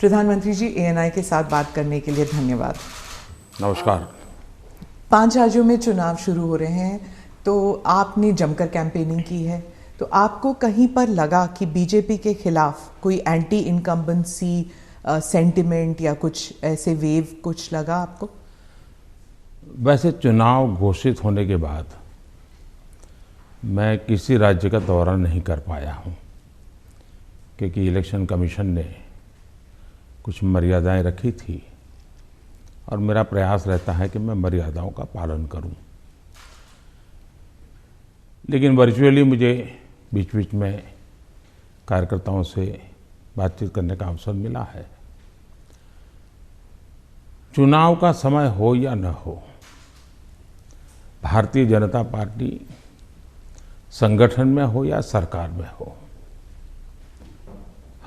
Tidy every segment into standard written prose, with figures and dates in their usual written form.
प्रधानमंत्री जी, एएनआई के साथ बात करने के लिए धन्यवाद। नमस्कार। 5 राज्यों में चुनाव शुरू हो रहे हैं, तो आपने जमकर कैंपेनिंग की है, तो आपको कहीं पर लगा कि बीजेपी के खिलाफ कोई एंटी इनकम्बेंसी सेंटिमेंट या कुछ ऐसे वेव कुछ लगा आपको? वैसे चुनाव घोषित होने के बाद मैं किसी राज्य का दौरा नहीं कर पाया हूं, क्योंकि इलेक्शन कमीशन ने कुछ मर्यादाएं रखी थी और मेरा प्रयास रहता है कि मैं मर्यादाओं का पालन करूं। लेकिन वर्चुअली मुझे बीच बीच में कार्यकर्ताओं से बातचीत करने का अवसर मिला है। चुनाव का समय हो या न हो, भारतीय जनता पार्टी संगठन में हो या सरकार में हो,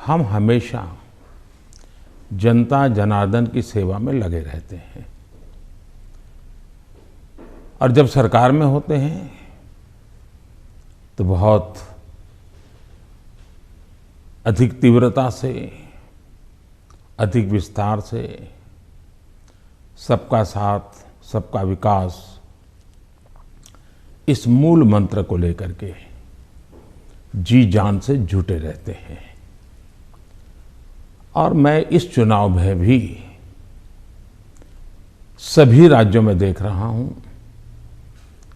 हम हमेशा जनता जनार्दन की सेवा में लगे रहते हैं। और जब सरकार में होते हैं तो बहुत अधिक तीव्रता से, अधिक विस्तार से सबका साथ, सबका विकास, इस मूल मंत्र को लेकर के जी जान से जुटे रहते हैं। और मैं इस चुनाव में भी सभी राज्यों में देख रहा हूं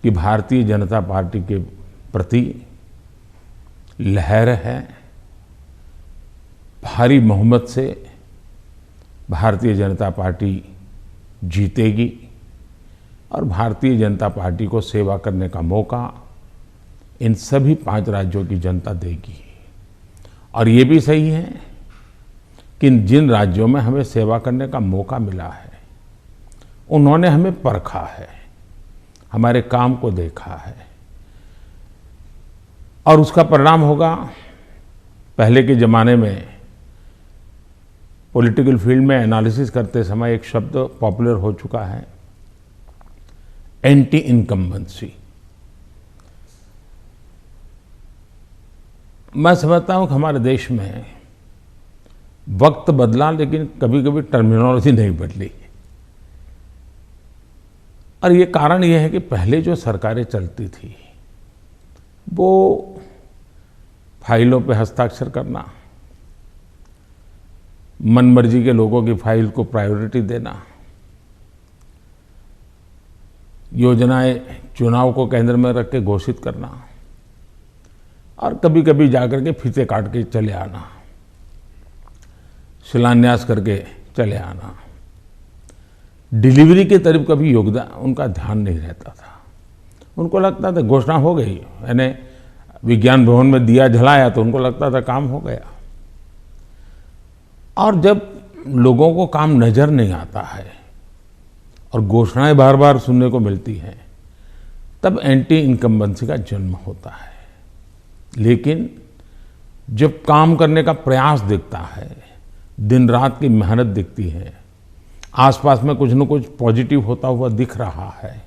कि भारतीय जनता पार्टी के प्रति लहर है। भारी बहुमत से भारतीय जनता पार्टी जीतेगी और भारतीय जनता पार्टी को सेवा करने का मौका इन सभी 5 राज्यों की जनता देगी। और ये भी सही है कि जिन राज्यों में हमें सेवा करने का मौका मिला है, उन्होंने हमें परखा है, हमारे काम को देखा है और उसका परिणाम होगा। पहले के ज़माने में पॉलिटिकल फील्ड में एनालिसिस करते समय एक शब्द पॉपुलर हो चुका है, एंटी इनकम्बेंसी। मैं समझता हूं कि हमारे देश में वक्त बदला, लेकिन कभी कभी टर्मिनोलॉजी नहीं बदली। और ये कारण ये है कि पहले जो सरकारें चलती थी वो फाइलों पे हस्ताक्षर करना, मनमर्जी के लोगों की फाइल को प्रायोरिटी देना, योजनाएं चुनाव को केंद्र में रख के घोषित करना और कभी कभी जाकर के फीते काट के चले आना, शिलान्यास करके चले आना। डिलीवरी के तरफ कभी योगदान उनका ध्यान नहीं रहता था। उनको लगता था घोषणा हो गई, यानी विज्ञान भवन में दिया जलाया तो उनको लगता था काम हो गया। और जब लोगों को काम नजर नहीं आता है और घोषणाएं बार बार सुनने को मिलती हैं, तब एंटी इनकम्बेंसी का जन्म होता है। लेकिन जब काम करने का प्रयास दिखता है, दिन रात की मेहनत दिखती है, आसपास में कुछ न कुछ पॉजिटिव होता हुआ दिख रहा है,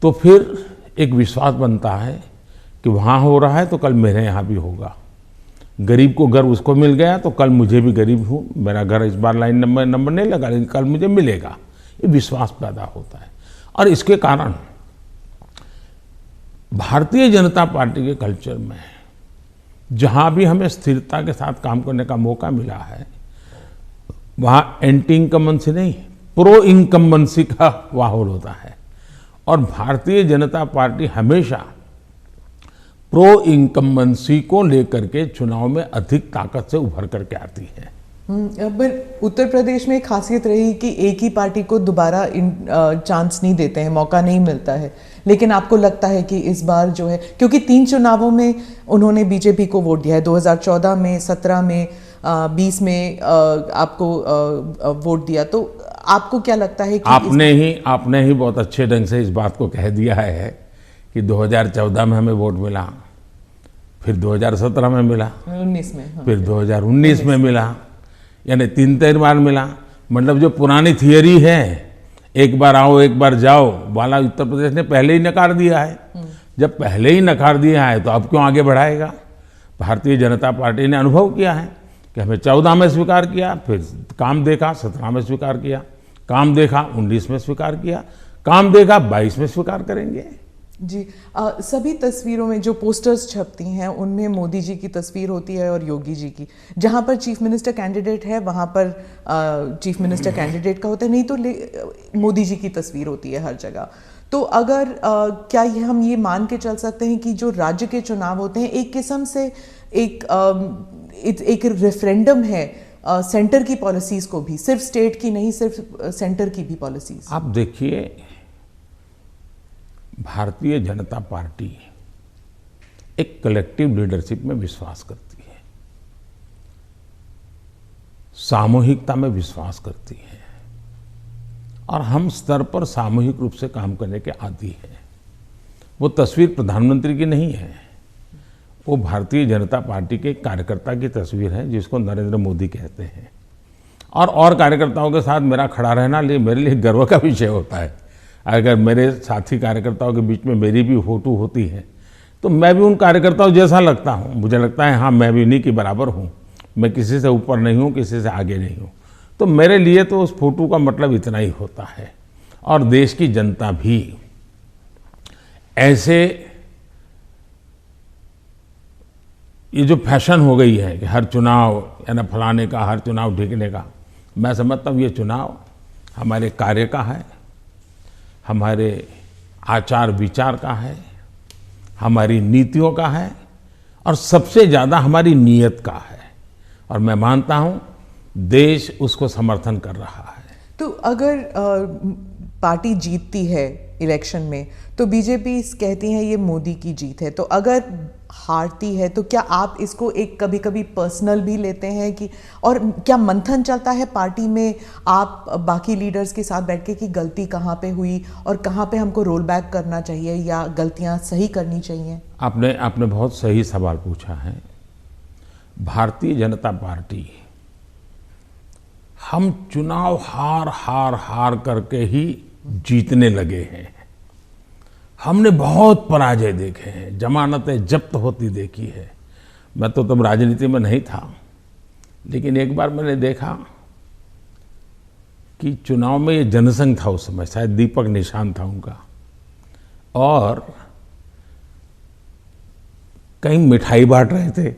तो फिर एक विश्वास बनता है कि वहाँ हो रहा है तो कल मेरे यहाँ भी होगा। गरीब को घर उसको मिल गया तो कल मुझे भी गरीब हूँ, मेरा घर इस बार लाइन नंबर नहीं लगा लेकिन कल मुझे मिलेगा। ये विश्वास पैदा होता है। और इसके कारण भारतीय जनता पार्टी के कल्चर में जहां भी हमें स्थिरता के साथ काम करने का मौका मिला है, वहां एंटी इनकम्बेंसी नहीं, प्रो इनकम्बेंसी का माहौल होता है। और भारतीय जनता पार्टी हमेशा प्रो इनकम्बेंसी को लेकर के चुनाव में अधिक ताकत से उभर करके आती है। पर उत्तर प्रदेश में एक खासियत रही कि एक ही पार्टी को दोबारा चांस नहीं देते हैं, मौका नहीं मिलता है। लेकिन आपको लगता है कि इस बार जो है, क्योंकि 3 चुनावों में उन्होंने बीजेपी को वोट दिया है, 2014 में, 17 में, 20 में आपको वोट दिया, तो आपको क्या लगता है कि आपने ही बहुत अच्छे ढंग से इस बात को कह दिया है कि 2014 में हमें वोट मिला, फिर 2017 में मिला, 19 में, हाँ, फिर 2019 में मिला, यानी 3 बार मिला। मतलब जो पुरानी थियरी है, एक बार आओ एक बार जाओ वाला, उत्तर प्रदेश ने पहले ही नकार दिया है। जब पहले ही नकार दिया है तो अब क्यों आगे बढ़ाएगा? भारतीय जनता पार्टी ने अनुभव किया है कि हमें 14 में स्वीकार किया, फिर काम देखा 17 में स्वीकार किया, काम देखा 19 में स्वीकार किया, काम देखा 22 में स्वीकार करेंगे। जी सभी तस्वीरों में जो पोस्टर्स छपती हैं उनमें मोदी जी की तस्वीर होती है और योगी जी की। जहां पर चीफ मिनिस्टर कैंडिडेट है वहां पर चीफ मिनिस्टर कैंडिडेट का होता है, नहीं तो मोदी जी की तस्वीर होती है हर जगह। तो अगर क्या हम ये मान के चल सकते हैं कि जो राज्य के चुनाव होते हैं एक किस्म से एक रेफरेंडम है सेंटर की पॉलिसीज को भी, सिर्फ स्टेट की नहीं, सिर्फ सेंटर की भी पॉलिसीज? आप देखिए, भारतीय जनता पार्टी एक कलेक्टिव लीडरशिप में विश्वास करती है, सामूहिकता में विश्वास करती है और हम स्तर पर सामूहिक रूप से काम करने के आदी हैं। वो तस्वीर प्रधानमंत्री की नहीं है, वो भारतीय जनता पार्टी के कार्यकर्ता की तस्वीर है जिसको नरेंद्र मोदी कहते हैं। और कार्यकर्ताओं के साथ मेरा खड़ा रहना मेरे लिए गर्व का विषय होता है। अगर मेरे साथी कार्यकर्ताओं के बीच में मेरी भी फोटो होती है तो मैं भी उन कार्यकर्ताओं जैसा लगता हूँ। मुझे लगता है हाँ, मैं भी उन्हीं के बराबर हूँ, मैं किसी से ऊपर नहीं हूँ, किसी से आगे नहीं हूँ। तो मेरे लिए तो उस फोटो का मतलब इतना ही होता है। और देश की जनता भी ऐसे, ये जो फैशन हो गई है कि हर चुनाव है ना फलाने का, हर चुनाव ढीकने का, मैं समझता हूँ ये चुनाव हमारे कार्य का है, हमारे आचार विचार का है, हमारी नीतियों का है और सबसे ज़्यादा हमारी नीयत का है। और मैं मानता हूँ देश उसको समर्थन कर रहा है। तो अगर पार्टी जीतती है इलेक्शन में तो बीजेपी कहती है ये मोदी की जीत है, तो अगर हारती है तो क्या आप इसको एक कभी कभी पर्सनल भी लेते हैं कि, और क्या मंथन चलता है पार्टी में आप बाकी लीडर्स के साथ बैठ के कि गलती कहाँ पे हुई और कहाँ पे हमको रोल बैक करना चाहिए या गलतियाँ सही करनी चाहिए? आपने बहुत सही सवाल पूछा है। भारतीय जनता पार्टी, हम चुनाव हार करके ही जीतने लगे हैं। हमने बहुत पराजय देखे हैं, जमानतें जब्त होती देखी है। मैं तो तब राजनीति में नहीं था, लेकिन एक बार मैंने देखा कि चुनाव में ये जनसंघ था उस समय, शायद दीपक निशान था उनका, और कहीं मिठाई बांट रहे थे।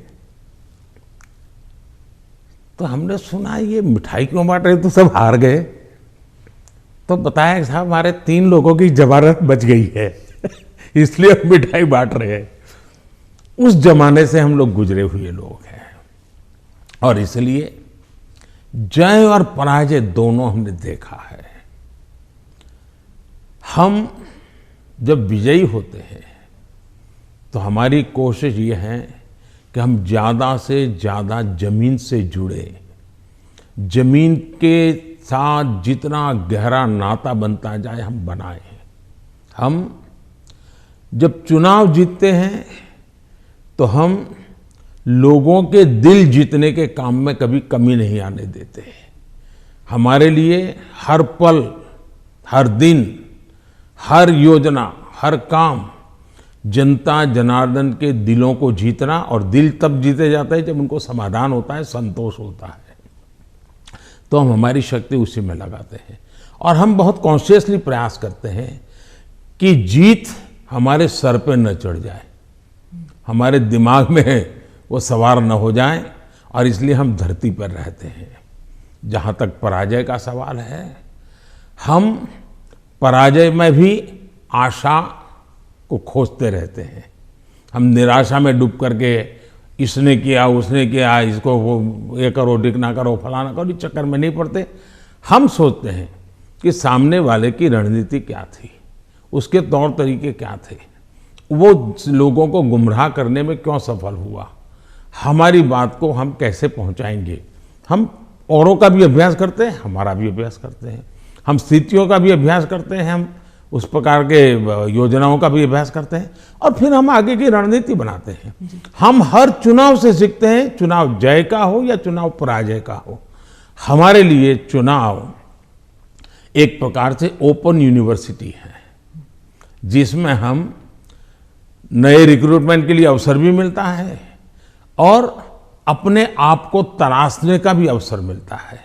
तो हमने सुना ये मिठाई क्यों बांट रहे, तो सब हार गए। तो बताया कि साहब हमारे 3 लोगों की जमानत बच गई है इसलिए हम मिठाई बांट रहे हैं। उस जमाने से हम लोग गुजरे हुए लोग हैं और इसलिए जय और पराजय दोनों हमने देखा है। हम जब विजयी होते हैं तो हमारी कोशिश ये है कि हम ज़्यादा से ज़्यादा जमीन से जुड़े, जमीन के साथ जितना गहरा नाता बनता जाए हम बनाएं। हम जब चुनाव जीतते हैं तो हम लोगों के दिल जीतने के काम में कभी कमी नहीं आने देते। हमारे लिए हर पल, हर दिन, हर योजना, हर काम जनता जनार्दन के दिलों को जीतना, और दिल तब जीते जाते हैं जब उनको समाधान होता है, संतोष होता है। तो हम हमारी शक्ति उसी में लगाते हैं और हम बहुत कॉन्शियसली प्रयास करते हैं कि जीत हमारे सर पे न चढ़ जाए, हमारे दिमाग में वो सवार न हो जाए, और इसलिए हम धरती पर रहते हैं। जहाँ तक पराजय का सवाल है, हम पराजय में भी आशा को खोजते रहते हैं। हम निराशा में डूब करके इसने किया, उसने किया, इसको वो ये करो, डिकना करो, फलाना करो, इस चक्कर में नहीं पड़ते। हम सोचते हैं कि सामने वाले की रणनीति क्या थी, उसके तौर तरीके क्या थे, वो लोगों को गुमराह करने में क्यों सफल हुआ, हमारी बात को हम कैसे पहुंचाएंगे। हम औरों का भी अभ्यास करते हैं, हमारा भी अभ्यास करते हैं, हम स्थितियों का भी अभ्यास करते हैं, हम उस प्रकार के योजनाओं का भी अभ्यास करते हैं और फिर हम आगे की रणनीति बनाते हैं। हम हर चुनाव से सीखते हैं, चुनाव जय का हो या चुनाव पराजय का हो। हमारे लिए चुनाव एक प्रकार से ओपन यूनिवर्सिटी है जिसमें हम नए रिक्रूटमेंट के लिए अवसर भी मिलता है और अपने आप को तराशने का भी अवसर मिलता है।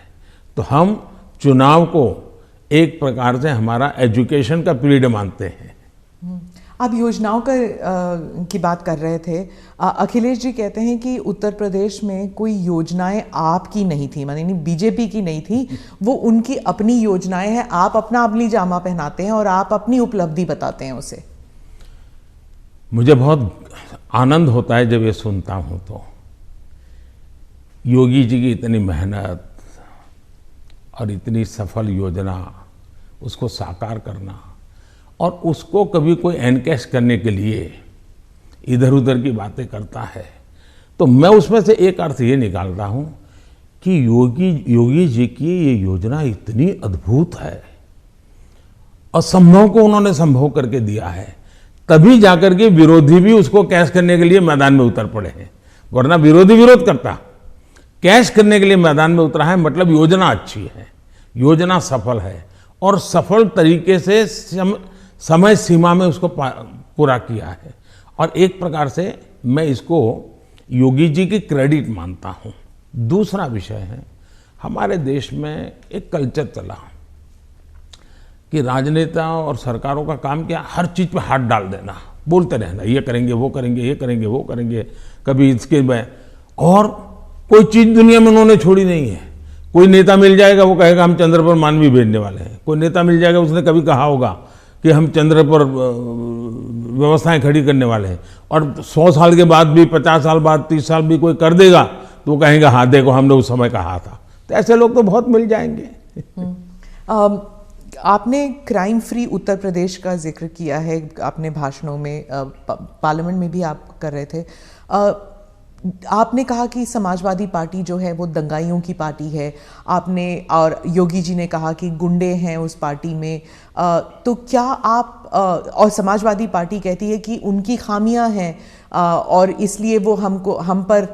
तो हम चुनाव को एक प्रकार से हमारा एजुकेशन का पीरियड मानते हैं। आप योजनाओं की बात कर रहे थे। अखिलेश जी कहते हैं कि उत्तर प्रदेश में कोई योजनाएं आपकी नहीं थी, माने बीजेपी की नहीं थी, वो उनकी अपनी योजनाएं हैं। आप अपना अमली जामा पहनाते हैं और आप अपनी उपलब्धि बताते हैं उसे। मुझे बहुत आनंद होता है जब ये सुनता हूं तो। योगी जी की इतनी मेहनत और इतनी सफल योजना, उसको साकार करना और उसको कभी कोई एनकैश करने के लिए इधर उधर की बातें करता है, तो मैं उसमें से एक अर्थ ये निकालता हूं कि योगी जी की ये योजना इतनी अद्भुत है, असंभव को उन्होंने संभव करके दिया है, तभी जाकर के विरोधी भी उसको कैश करने के लिए मैदान में उतर पड़े हैं। वरना विरोधी विरोध करता, कैश करने के लिए मैदान में उतरा है, मतलब योजना अच्छी है, योजना सफल है और सफल तरीके से समय सीमा में उसको पूरा किया है। और एक प्रकार से मैं इसको योगी जी की क्रेडिट मानता हूं। दूसरा विषय है, हमारे देश में एक कल्चर चला कि राजनेता और सरकारों का काम क्या, हर चीज पे हाथ डाल देना, बोलते रहना, ये करेंगे वो करेंगे, ये करेंगे वो करेंगे, कभी इसके में। और कोई चीज दुनिया में उन्होंने छोड़ी नहीं है। कोई नेता मिल जाएगा, वो कहेगा हम चंद्र पर मानवी भेजने वाले हैं। कोई नेता मिल जाएगा, उसने कभी कहा होगा कि हम चंद्र पर व्यवस्थाएं खड़ी करने वाले हैं। और 100 साल के बाद भी, 50 साल बाद, 30 साल भी कोई कर देगा तो वो कहेंगे हाँ देखो हमने उस समय कहा था। तो ऐसे लोग तो बहुत मिल जाएंगे। आपने क्राइम फ्री उत्तर प्रदेश का जिक्र किया है अपने भाषणों में, पार्लियामेंट में भी आप कर रहे थे। आपने कहा कि समाजवादी पार्टी जो है वो दंगाइयों की पार्टी है, आपने, और योगी जी ने कहा कि गुंडे हैं उस पार्टी में। तो क्या आप, और समाजवादी पार्टी कहती है कि उनकी खामियां हैं और इसलिए वो हम पर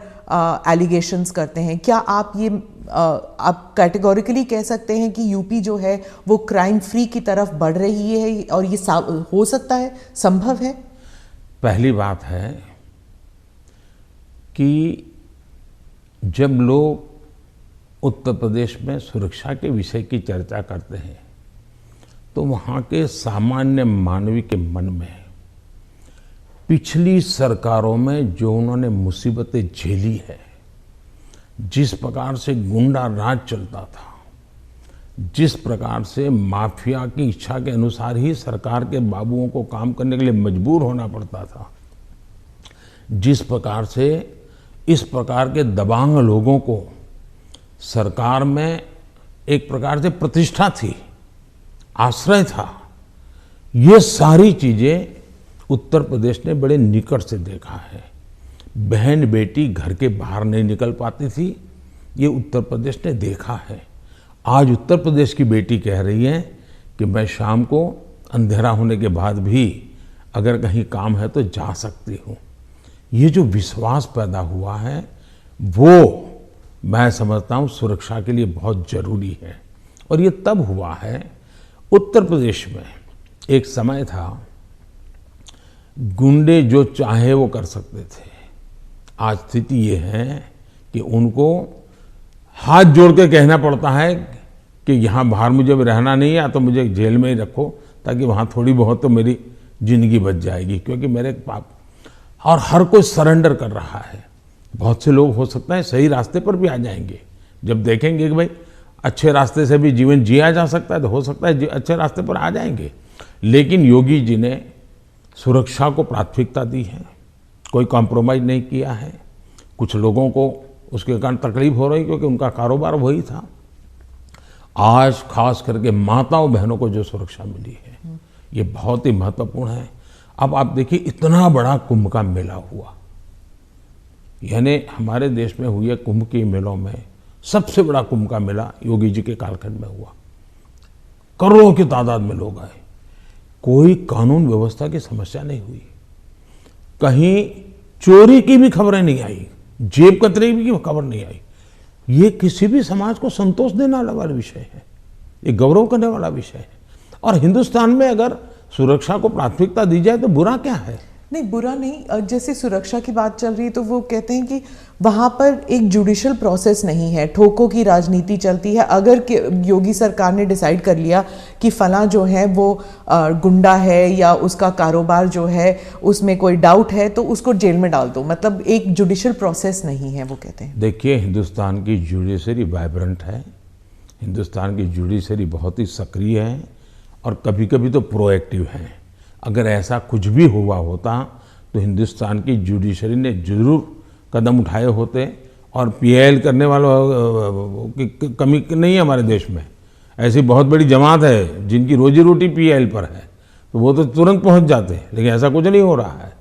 एलिगेशंस करते हैं। क्या आप ये आप कैटेगोरिकली कह सकते हैं कि यूपी जो है वो क्राइम फ्री की तरफ बढ़ रही है और ये हो सकता है, संभव है? पहली बात है कि जब लोग उत्तर प्रदेश में सुरक्षा के विषय की चर्चा करते हैं तो वहाँ के सामान्य मानवी के मन में पिछली सरकारों में जो उन्होंने मुसीबतें झेली है, जिस प्रकार से गुंडा राज चलता था, जिस प्रकार से माफिया की इच्छा के अनुसार ही सरकार के बाबुओं को काम करने के लिए मजबूर होना पड़ता था, जिस प्रकार से इस प्रकार के दबंग लोगों को सरकार में एक प्रकार से प्रतिष्ठा थी, आश्रय था, ये सारी चीजें उत्तर प्रदेश ने बड़े निकट से देखा है। बहन बेटी घर के बाहर नहीं निकल पाती थी, ये उत्तर प्रदेश ने देखा है। आज उत्तर प्रदेश की बेटी कह रही है कि मैं शाम को अंधेरा होने के बाद भी अगर कहीं काम है तो जा सकती हूँ। ये जो विश्वास पैदा हुआ है वो मैं समझता हूँ सुरक्षा के लिए बहुत जरूरी है। और ये तब हुआ है, उत्तर प्रदेश में एक समय था गुंडे जो चाहे वो कर सकते थे। आज स्थिति ये है कि उनको हाथ जोड़ के कहना पड़ता है कि यहाँ बाहर मुझे रहना नहीं है तो मुझे जेल में ही रखो, ताकि वहाँ थोड़ी बहुत तो मेरी जिंदगी बच जाएगी, क्योंकि मेरे पाप। और हर कोई सरेंडर कर रहा है। बहुत से लोग हो सकता है सही रास्ते पर भी आ जाएंगे, जब देखेंगे कि भाई अच्छे रास्ते से भी जीवन जिया जा सकता है तो हो सकता है अच्छे रास्ते पर आ जाएंगे। लेकिन योगी जी ने सुरक्षा को प्राथमिकता दी है, कोई कॉम्प्रोमाइज नहीं किया है। कुछ लोगों को उसके कारण तकलीफ हो रही क्योंकि उनका कारोबार वही था। आज खास करके माताओं बहनों को जो सुरक्षा मिली है ये बहुत ही महत्वपूर्ण है। अब आप देखिए इतना बड़ा कुंभ का मेला हुआ, यानी हमारे देश में हुए कुंभ के मेलों में सबसे बड़ा कुंभ का मेला योगी जी के कालखंड में हुआ। करोड़ों की तादाद में लोग आए, कोई कानून व्यवस्था की समस्या नहीं हुई, कहीं चोरी की भी खबरें नहीं आई, जेब कतरे की खबर नहीं आई। ये किसी भी समाज को संतोष देने वाला विषय है, ये गौरव करने वाला विषय है। और हिंदुस्तान में अगर सुरक्षा को प्राथमिकता दी जाए तो बुरा क्या है? नहीं, बुरा नहीं। जैसे सुरक्षा की बात चल रही है तो वो कहते हैं कि वहाँ पर एक जुडिशियल प्रोसेस नहीं है, ठोकों की राजनीति चलती है। अगर योगी सरकार ने डिसाइड कर लिया कि फलां जो है वो गुंडा है या उसका कारोबार जो है उसमें कोई डाउट है तो उसको जेल में डाल दो, मतलब एक जुडिशियल प्रोसेस नहीं है, वो कहते हैं। देखिए, हिंदुस्तान की जुडिशरी वाइब्रेंट है, हिंदुस्तान की जुडिशरी बहुत ही सक्रिय है और कभी कभी तो प्रोएक्टिव है। अगर ऐसा कुछ भी हुआ होता तो हिंदुस्तान की जुडिशरी ने जरूर कदम उठाए होते और पीआईएल करने वालों की कमी नहीं है हमारे देश में। ऐसी बहुत बड़ी जमात है जिनकी रोजी रोटी पीआईएल पर है, तो वो तो तुरंत पहुंच जाते हैं, लेकिन ऐसा कुछ नहीं हो रहा है।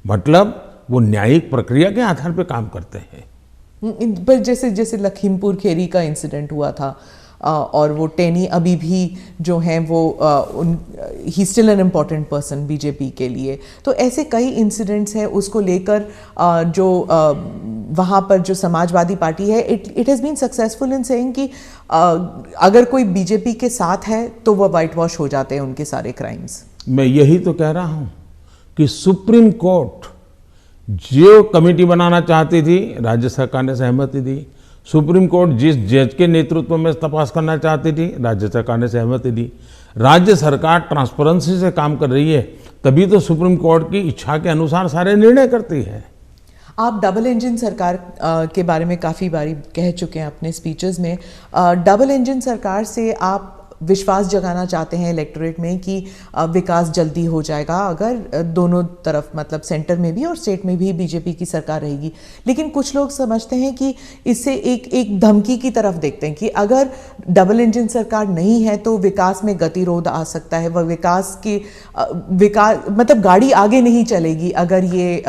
मतलब वो न्यायिक प्रक्रिया के आधार पर काम करते हैं। पर जैसे लखीमपुर खेरी का इंसिडेंट हुआ था और वो टेनी अभी भी जो हैं वो he still an important person BJP के लिए, तो ऐसे कई इंसिडेंट्स हैं उसको लेकर जो वहाँ पर जो समाजवादी पार्टी है it has been successful in saying कि अगर कोई बीजेपी के साथ है तो वो वाइट वॉश हो जाते हैं उनके सारे क्राइम्स। मैं यही तो कह रहा हूँ कि सुप्रीम कोर्ट जो कमेटी बनाना चाहती थी, राज्य सरकार ने सहमति दी। सुप्रीम कोर्ट जिस जज के नेतृत्व में तपास करना चाहती थी, राज्य सरकार ने सहमति दी। राज्य सरकार ट्रांसपेरेंसी से काम कर रही है, तभी तो सुप्रीम कोर्ट की इच्छा के अनुसार सारे निर्णय करती है। आप डबल इंजन सरकार के बारे में काफ़ी बारी कह चुके हैं अपने स्पीचेस में। डबल इंजन सरकार से आप विश्वास जगाना चाहते हैं इलेक्टोरेट में कि विकास जल्दी हो जाएगा अगर दोनों तरफ, मतलब सेंटर में भी और स्टेट में भी बीजेपी की सरकार रहेगी। लेकिन कुछ लोग समझते हैं कि इससे एक धमकी की तरफ देखते हैं कि अगर डबल इंजन सरकार नहीं है तो विकास में गतिरोध आ सकता है, वह विकास मतलब गाड़ी आगे नहीं चलेगी अगर ये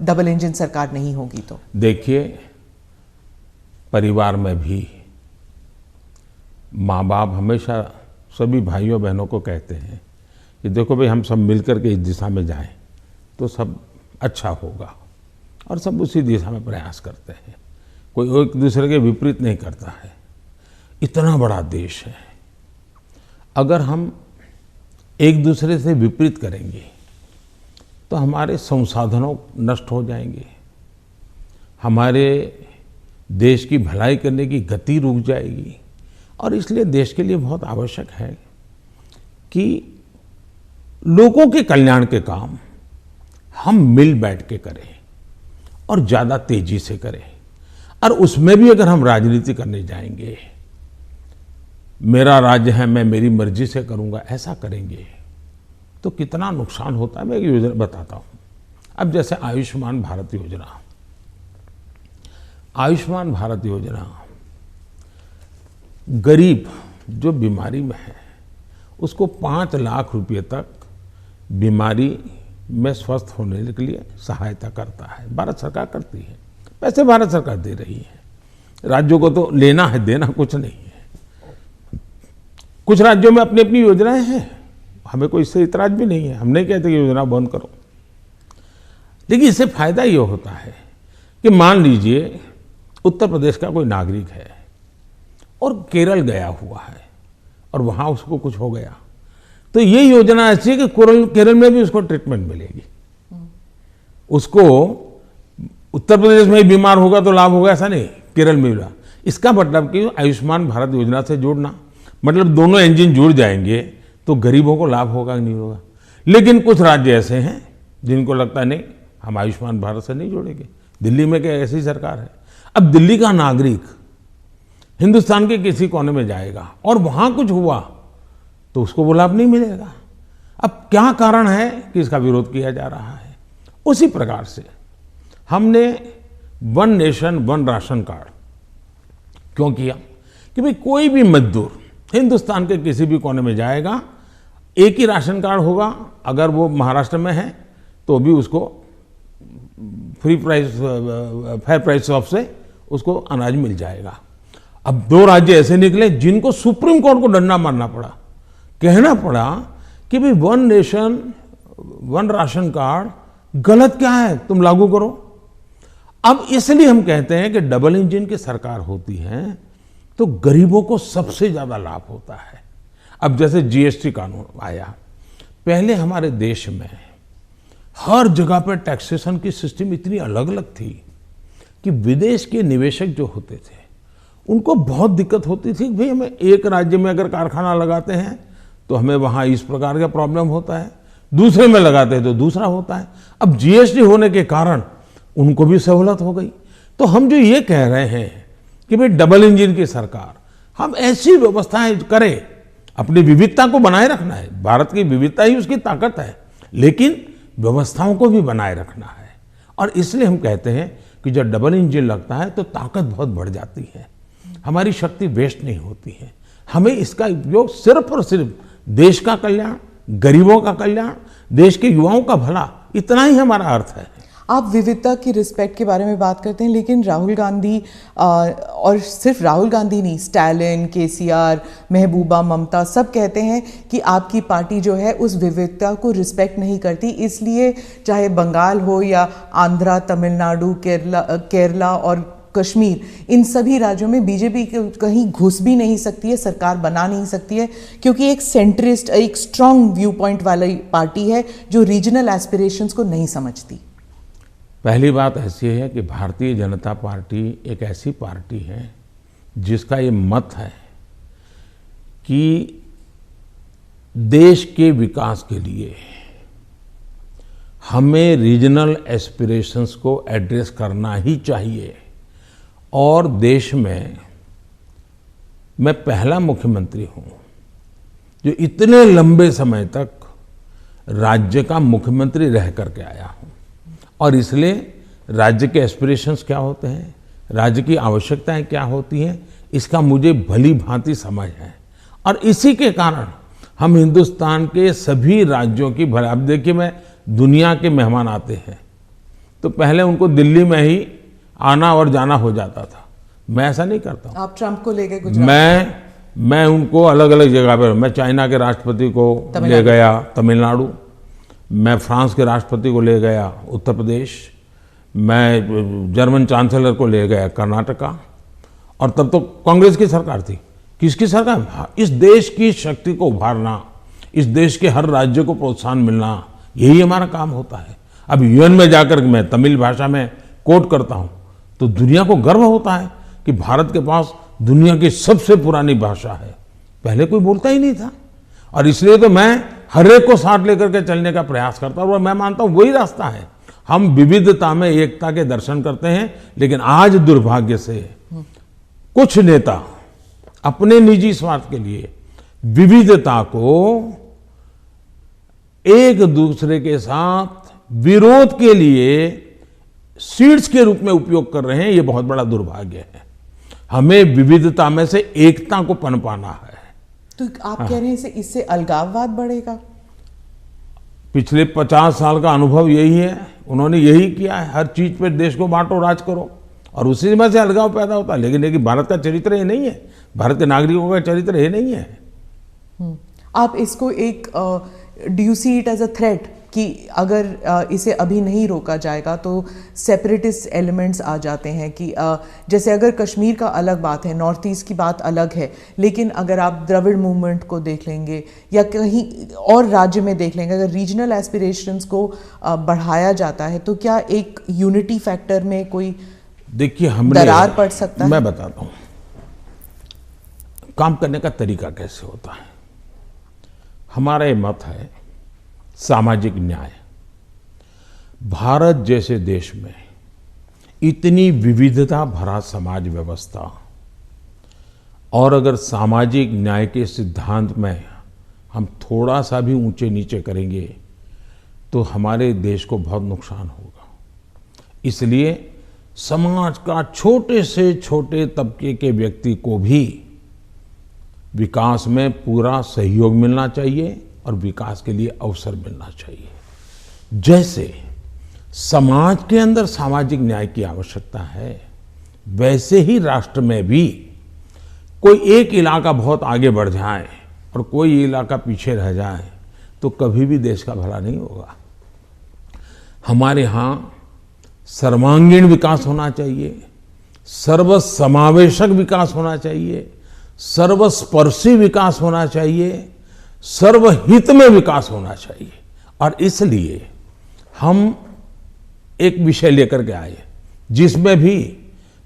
डबल इंजन सरकार नहीं होगी तो। देखिए, परिवार में भी माँ बाप हमेशा सभी भाइयों बहनों को कहते हैं कि देखो भाई, हम सब मिलकर के इस दिशा में जाएं तो सब अच्छा होगा, और सब उसी दिशा में प्रयास करते हैं। कोई एक दूसरे के विपरीत नहीं करता है। इतना बड़ा देश है, अगर हम एक दूसरे से विपरीत करेंगे तो हमारे संसाधनों नष्ट हो जाएंगे, हमारे देश की भलाई करने की गति रुक जाएगी। और इसलिए देश के लिए बहुत आवश्यक है कि लोगों के कल्याण के काम हम मिल बैठ के करें और ज़्यादा तेजी से करें। और उसमें भी अगर हम राजनीति करने जाएंगे, मेरा राज्य है, मैं मेरी मर्जी से करूंगा, ऐसा करेंगे तो कितना नुकसान होता है। मैं एक योजना बताता हूं। अब जैसे आयुष्मान भारत योजना, आयुष्मान भारत योजना गरीब जो बीमारी में है उसको 5 लाख रुपए तक बीमारी में स्वस्थ होने के लिए सहायता करता है। भारत सरकार करती है, पैसे भारत सरकार दे रही है। राज्यों को तो लेना है, देना कुछ नहीं है। कुछ राज्यों में अपनी अपनी योजनाएं हैं, हमें कोई इससे इतराज भी नहीं है। हम नहीं कहते कि योजना बंद करो, लेकिन इससे फायदा ये होता है कि मान लीजिए उत्तर प्रदेश का कोई नागरिक है और केरल गया हुआ है और वहां उसको कुछ हो गया, तो ये योजना ऐसी है कि केरल में भी उसको ट्रीटमेंट मिलेगी। उसको उत्तर प्रदेश में ही बीमार होगा तो लाभ होगा, ऐसा नहीं, केरल में भी। इसका मतलब कि आयुष्मान भारत योजना से जोड़ना मतलब दोनों इंजन जुड़ जाएंगे तो गरीबों को लाभ होगा कि नहीं होगा। लेकिन कुछ राज्य ऐसे हैं जिनको लगता है नहीं, हम आयुष्मान भारत से नहीं जोड़ेंगे। दिल्ली में क्या ऐसी सरकार है। अब दिल्ली का नागरिक हिंदुस्तान के किसी कोने में जाएगा और वहां कुछ हुआ तो उसको वो लाभ नहीं मिलेगा। अब क्या कारण है कि इसका विरोध किया जा रहा है। उसी प्रकार से हमने one nation one ration card क्यों किया कि भाई कोई भी मजदूर हिंदुस्तान के किसी भी कोने में जाएगा, एक ही राशन कार्ड होगा। अगर वो महाराष्ट्र में है तो भी उसको free price, fair price of से उसको अनाज मिल जाएगा। अब 2 राज्य ऐसे निकले जिनको सुप्रीम कोर्ट को डंडा मारना पड़ा, कहना पड़ा कि भाई one nation one ration card गलत क्या है, तुम लागू करो। अब इसलिए हम कहते हैं कि डबल इंजन की सरकार होती है तो गरीबों को सबसे ज्यादा लाभ होता है। अब जैसे जीएसटी कानून आया, पहले हमारे देश में हर जगह पर टैक्सेशन की सिस्टम इतनी अलग अलग थी कि विदेश के निवेशक जो होते थे उनको बहुत दिक्कत होती थी। भाई हमें एक राज्य में अगर कारखाना लगाते हैं तो हमें वहाँ इस प्रकार का प्रॉब्लम होता है, दूसरे में लगाते हैं तो दूसरा होता है। अब जीएसटी होने के कारण उनको भी सहूलत हो गई। तो हम जो ये कह रहे हैं कि भाई डबल इंजन की सरकार, हम ऐसी व्यवस्थाएं करें, अपनी विविधता को बनाए रखना है, भारत की विविधता ही उसकी ताकत है, लेकिन व्यवस्थाओं को भी बनाए रखना है। और इसलिए हम कहते हैं कि जब डबल इंजन लगता है तो ताकत बहुत बढ़ जाती है, हमारी शक्ति वेस्ट नहीं होती है। हमें इसका उपयोग सिर्फ और सिर्फ देश का कल्याण, गरीबों का कल्याण, देश के युवाओं का भला, इतना ही हमारा अर्थ है। आप विविधता की रिस्पेक्ट के बारे में बात करते हैं, लेकिन राहुल गांधी और सिर्फ राहुल गांधी नहीं, स्टालिन, केसीआर, महबूबा, ममता सब कहते हैं कि आपकी पार्टी जो है उस विविधता को रिस्पेक्ट नहीं करती, इसलिए चाहे बंगाल हो या आंध्रा, तमिलनाडु, केरला और कश्मीर, इन सभी राज्यों में बीजेपी कहीं घुस भी नहीं सकती है, सरकार बना नहीं सकती है, क्योंकि एक सेंट्रिस्ट, एक स्ट्रॉन्ग व्यू पॉइंट वाली पार्टी है जो रीजनल एस्पिरेशंस को नहीं समझती। पहली बात ऐसी है कि भारतीय जनता पार्टी एक ऐसी पार्टी है जिसका ये मत है कि देश के विकास के लिए हमें रीजनल एस्पिरेशंस को एड्रेस करना ही चाहिए। और देश में मैं पहला मुख्यमंत्री हूं जो इतने लंबे समय तक राज्य का मुख्यमंत्री रह करके आया हूं, और इसलिए राज्य के एस्पिरेशंस क्या होते हैं, राज्य की आवश्यकताएं क्या होती हैं, इसका मुझे भली भांति समझ है। और इसी के कारण हम हिंदुस्तान के सभी राज्यों की भला, अब देखिए मैं दुनिया के मेहमान आते हैं तो पहले उनको दिल्ली में ही आना और जाना हो जाता था, मैं ऐसा नहीं करता हूं। आप ट्रंप को ले गए गुजरात? मैं उनको अलग अलग जगह पर, मैं चाइना के राष्ट्रपति को ले गया तमिलनाडु, मैं फ्रांस के राष्ट्रपति को ले गया उत्तर प्रदेश, मैं जर्मन चांसलर को ले गया कर्नाटका, और तब तो कांग्रेस की सरकार थी। किसकी सरकार? इस देश की शक्ति को उभारना, इस देश के हर राज्य को प्रोत्साहन मिलना, यही हमारा काम होता है। अब यूएन में जाकर मैं तमिल भाषा में कोट करता हूं तो दुनिया को गर्व होता है कि भारत के पास दुनिया की सबसे पुरानी भाषा है, पहले कोई बोलता ही नहीं था। और इसलिए तो मैं हर एक को साथ लेकर के चलने का प्रयास करता हूं, और मैं मानता हूं वही रास्ता है। हम विविधता में एकता के दर्शन करते हैं, लेकिन आज दुर्भाग्य से कुछ नेता अपने निजी स्वार्थ के लिए विविधता को एक दूसरे के साथ विरोध के लिए सीड्स के रूप में उपयोग कर रहे हैं। ये बहुत बड़ा दुर्भाग्य है। हमें विविधता में से एकता को पनपाना है। तो आप कह रहे हैं इससे अलगाववाद बढ़ेगा? पिछले 50 साल का अनुभव यही है, उन्होंने यही किया है, हर चीज पे देश को बांटो, राज करो, और उसी में से अलगाव पैदा होता है। लेकिन भारत का चरित्र ये नहीं है, भारत के नागरिकों का चरित्र ये नहीं है। आप इसको एक do you see it as a threat कि अगर इसे अभी नहीं रोका जाएगा तो सेपरेटिस्ट एलिमेंट्स आ जाते हैं कि जैसे अगर कश्मीर का अलग बात है, नॉर्थ ईस्ट की बात अलग है, लेकिन अगर आप द्रविड़ मूवमेंट को देख लेंगे या कहीं और राज्य में देख लेंगे, अगर रीजनल एस्पिरेशंस को बढ़ाया जाता है तो क्या एक यूनिटी फैक्टर में कोई देखिए हमने दरार पड़ सकता है? मैं बताता हूं काम करने का तरीका कैसे होता है। हमारा ये मत है सामाजिक न्याय। भारत जैसे देश में इतनी विविधता भरा समाज व्यवस्था, और अगर सामाजिक न्याय के सिद्धांत में हम थोड़ा सा भी ऊंचे नीचे करेंगे तो हमारे देश को बहुत नुकसान होगा। इसलिए समाज का छोटे से छोटे तबके के व्यक्ति को भी विकास में पूरा सहयोग मिलना चाहिए और विकास के लिए अवसर मिलना चाहिए। जैसे समाज के अंदर सामाजिक न्याय की आवश्यकता है, वैसे ही राष्ट्र में भी कोई एक इलाका बहुत आगे बढ़ जाए और कोई इलाका पीछे रह जाए तो कभी भी देश का भला नहीं होगा। हमारे यहाँ सर्वांगीण विकास होना चाहिए, सर्वसमावेशक विकास होना चाहिए, सर्वस्पर्शी विकास होना चाहिए, सर्वहित में विकास होना चाहिए। और इसलिए हम एक विषय लेकर के आए जिसमें भी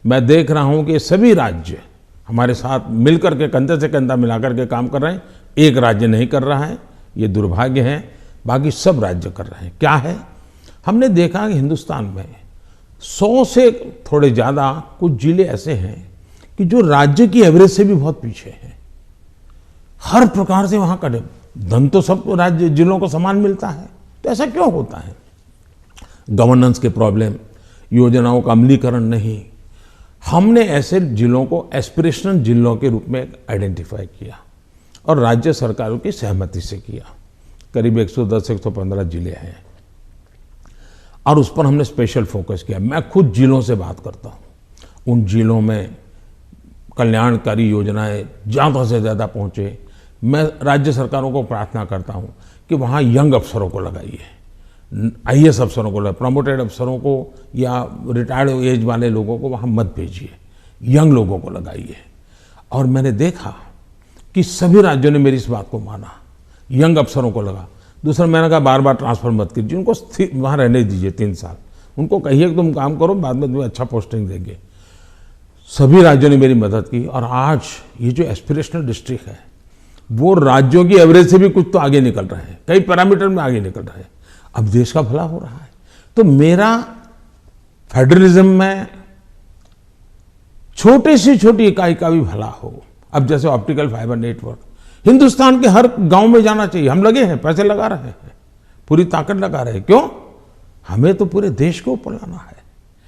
मैं देख रहा हूं कि सभी राज्य हमारे साथ मिलकर के कंधे से कंधा मिलाकर के काम कर रहे हैं। एक राज्य नहीं कर रहा है, ये दुर्भाग्य है, बाकी सब राज्य कर रहे हैं। क्या है, हमने देखा कि हिंदुस्तान में 100 से थोड़े ज़्यादा कुछ जिले ऐसे हैं कि जो राज्य की एवरेज से भी बहुत पीछे हैं। हर प्रकार से वहाँ का धन तो सब राज्य जिलों को समान मिलता है, तो ऐसा क्यों होता है? गवर्नेंस के प्रॉब्लम, योजनाओं का अमलीकरण नहीं। हमने ऐसे जिलों को एस्पिरेशनल जिलों के रूप में आइडेंटिफाई किया और राज्य सरकारों की सहमति से किया। करीब 110-115 जिले हैं और उस पर हमने स्पेशल फोकस किया। मैं खुद जिलों से बात करता हूँ, उन जिलों में कल्याणकारी योजनाएं ज़्यादा से ज़्यादा पहुँचे। मैं राज्य सरकारों को प्रार्थना करता हूँ कि वहाँ यंग अफसरों को लगाइए, IAS अफसरों को, प्रमोटेड अफसरों को या रिटायर्ड एज वाले लोगों को वहाँ मत भेजिए, यंग लोगों को लगाइए। और मैंने देखा कि सभी राज्यों ने मेरी इस बात को माना, यंग अफसरों को लगा। दूसरा, मैंने कहा बार बार ट्रांसफर मत कीजिए, उनको वहाँ रहने दीजिए 3 साल, उनको कहिए कि तुम काम करो, बाद में तुम्हें अच्छा पोस्टिंग देंगे। सभी राज्यों ने मेरी मदद की और आज ये जो एस्पिरेशनल डिस्ट्रिक्ट है वो राज्यों की एवरेज से भी कुछ तो आगे निकल रहे हैं, कई पैरामीटर में आगे निकल रहे हैं। अब देश का भला हो रहा है। तो मेरा फेडरलिज्म में छोटी से छोटी इकाई का भी भला हो। अब जैसे ऑप्टिकल फाइबर नेटवर्क हिंदुस्तान के हर गांव में जाना चाहिए। हम लगे हैं, पैसे लगा रहे हैं, पूरी ताकत लगा रहे हैं। क्यों? हमें तो पूरे देश को ऊपर लाना है।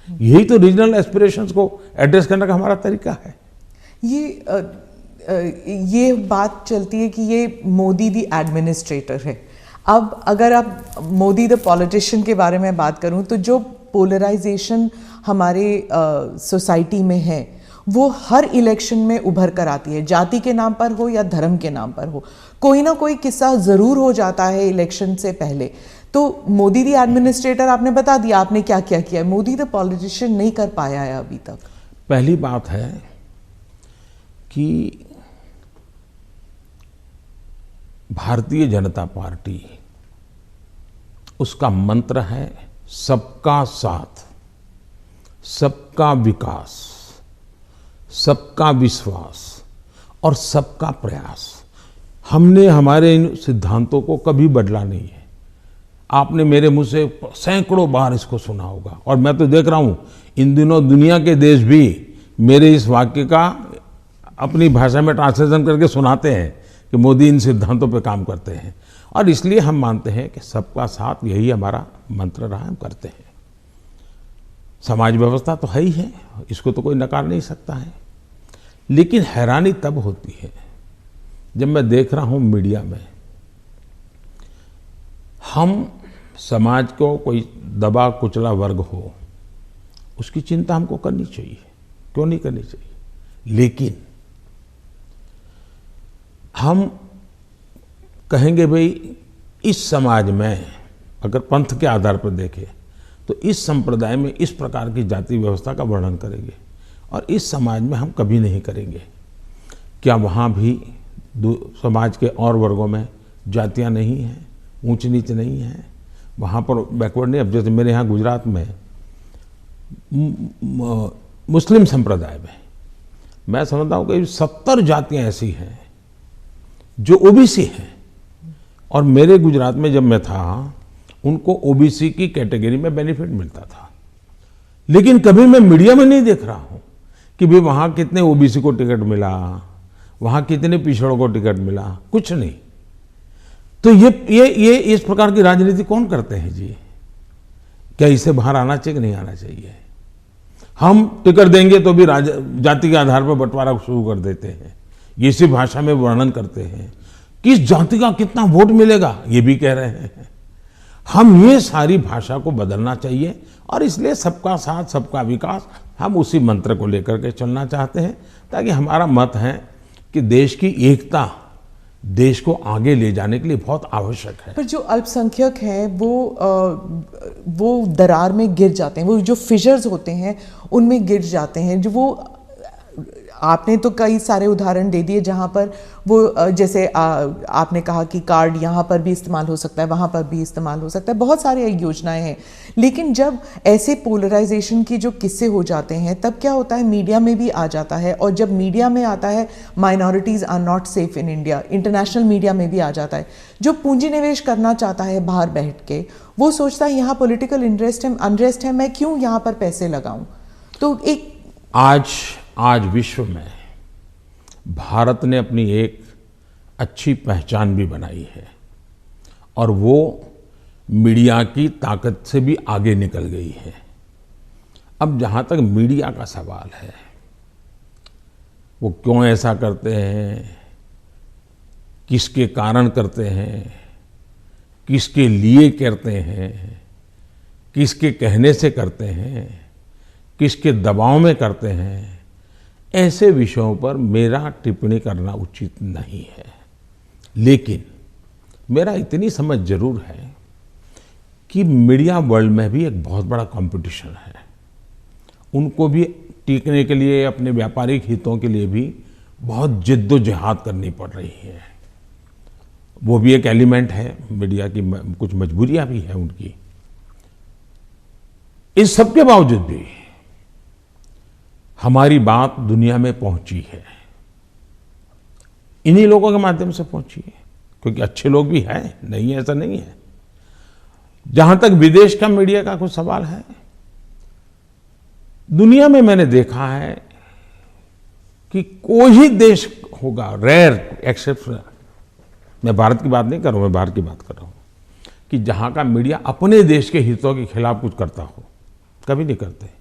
यही तो रीजनल एस्पिरेशंस को एड्रेस करने का हमारा तरीका है। ये बात चलती है कि ये मोदी दी एडमिनिस्ट्रेटर है। अब अगर आप मोदी द पॉलिटिशियन के बारे में बात करूं तो जो पोलराइजेशन हमारे सोसाइटी में है वो हर इलेक्शन में उभर कर आती है, जाति के नाम पर हो या धर्म के नाम पर हो। कोई ना कोई किस्सा ज़रूर हो जाता है इलेक्शन से पहले। तो मोदी दी एडमिनिस्ट्रेटर आपने बता दिया आपने क्या क्या किया है, मोदी द पॉलिटिशियन नहीं कर पाया है अभी तक। पहली बात है कि भारतीय जनता पार्टी, उसका मंत्र है सबका साथ, सबका विकास, सबका विश्वास और सबका प्रयास। हमने हमारे इन सिद्धांतों को कभी बदला नहीं है। आपने मेरे मुंह से सैकड़ों बार इसको सुना होगा और मैं तो देख रहा हूं इन दिनों दुनिया के देश भी मेरे इस वाक्य का अपनी भाषा में ट्रांसलेशन करके सुनाते हैं कि मोदी इन सिद्धांतों पे काम करते हैं। और इसलिए हम मानते हैं कि सबका साथ, यही हमारा मंत्र रहा, हम करते हैं। समाज व्यवस्था तो है ही है, इसको तो कोई नकार नहीं सकता है। लेकिन हैरानी तब होती है जब मैं देख रहा हूं मीडिया में हम समाज को कोई दबा कुचला वर्ग हो, उसकी चिंता हमको करनी चाहिए, क्यों नहीं करनी चाहिए। लेकिन हम कहेंगे भाई इस समाज में अगर पंथ के आधार पर देखें तो इस संप्रदाय में इस प्रकार की जाति व्यवस्था का वर्णन करेंगे और इस समाज में हम कभी नहीं करेंगे। क्या वहाँ भी समाज के और वर्गों में जातियाँ नहीं हैं, ऊंच नीच नहीं है, वहाँ पर बैकवर्ड नहीं। अब जैसे मेरे यहाँ गुजरात में मुस्लिम संप्रदाय में मैं समझता हूँ कि 70 जातियाँ ऐसी हैं जो ओबीसी हैं और मेरे गुजरात में जब मैं था उनको ओबीसी की कैटेगरी में बेनिफिट मिलता था। लेकिन कभी मैं मीडिया में नहीं देख रहा हूँ कि भाई वहाँ कितने ओबीसी को टिकट मिला, वहाँ कितने पिछड़ों को टिकट मिला, कुछ नहीं। तो ये इस प्रकार की राजनीति कौन करते हैं जी? क्या इससे बाहर आना चाहिए कि नहीं आना चाहिए? हम टिकट देंगे तो भी जाति के आधार पर बंटवारा शुरू कर देते हैं, ये इसी भाषा में वर्णन करते हैं। किस जाति का कितना वोट मिलेगा ये भी कह रहे हैं। हम ये सारी भाषा को बदलना चाहिए और इसलिए सबका साथ सबका विकास, हम उसी मंत्र को लेकर के चलना चाहते हैं ताकि हमारा मत है कि देश की एकता देश को आगे ले जाने के लिए बहुत आवश्यक है। पर जो अल्पसंख्यक हैं वो दरार में गिर जाते हैं, वो जो फिशर्स होते हैं उनमें गिर जाते हैं। जो वो आपने तो कई सारे उदाहरण दे दिए जहां पर वो जैसे आपने कहा कि कार्ड यहाँ पर भी इस्तेमाल हो सकता है, वहाँ पर भी इस्तेमाल हो सकता है, बहुत सारी योजनाएं हैं। लेकिन जब ऐसे पोलराइजेशन की जो किस्से हो जाते हैं तब क्या होता है, मीडिया में भी आ जाता है, और जब मीडिया में आता है minorities are not safe in India, international media में भी आ जाता है। जो पूंजी निवेश करना चाहता है बाहर बैठ के, वो सोचता है यहाँ पॉलिटिकल अनरेस्ट है, मैं क्यों यहाँ पर पैसे लगाऊं। तो एक आज विश्व में भारत ने अपनी एक अच्छी पहचान भी बनाई है, और वो मीडिया की ताकत से भी आगे निकल गई है। अब जहाँ तक मीडिया का सवाल है, वो क्यों ऐसा करते हैं, किसके कारण करते हैं, किसके लिए करते हैं, किसके कहने से करते हैं, किसके दबाव में करते हैं, ऐसे विषयों पर मेरा टिप्पणी करना उचित नहीं है। लेकिन मेरा इतनी समझ जरूर है कि मीडिया वर्ल्ड में भी एक बहुत बड़ा कंपटीशन है। उनको भी टिकने के लिए, अपने व्यापारिक हितों के लिए भी बहुत जिद्दोजहद करनी पड़ रही है। वो भी एक एलिमेंट है, मीडिया की कुछ मजबूरियां भी हैं उनकी। इस सब के बावजूद भी हमारी बात दुनिया में पहुंची है, इन्हीं लोगों के माध्यम से पहुंची है, क्योंकि अच्छे लोग भी हैं, नहीं ऐसा नहीं है। जहां तक विदेश का मीडिया का कुछ सवाल है, दुनिया में मैंने देखा है कि कोई ही देश होगा, रेयर एक्सेप्शन, मैं भारत की बात नहीं कर रहा हूं, मैं बाहर की बात कर रहा हूं, कि जहां का मीडिया अपने देश के हितों के खिलाफ कुछ करता हो, कभी नहीं करते।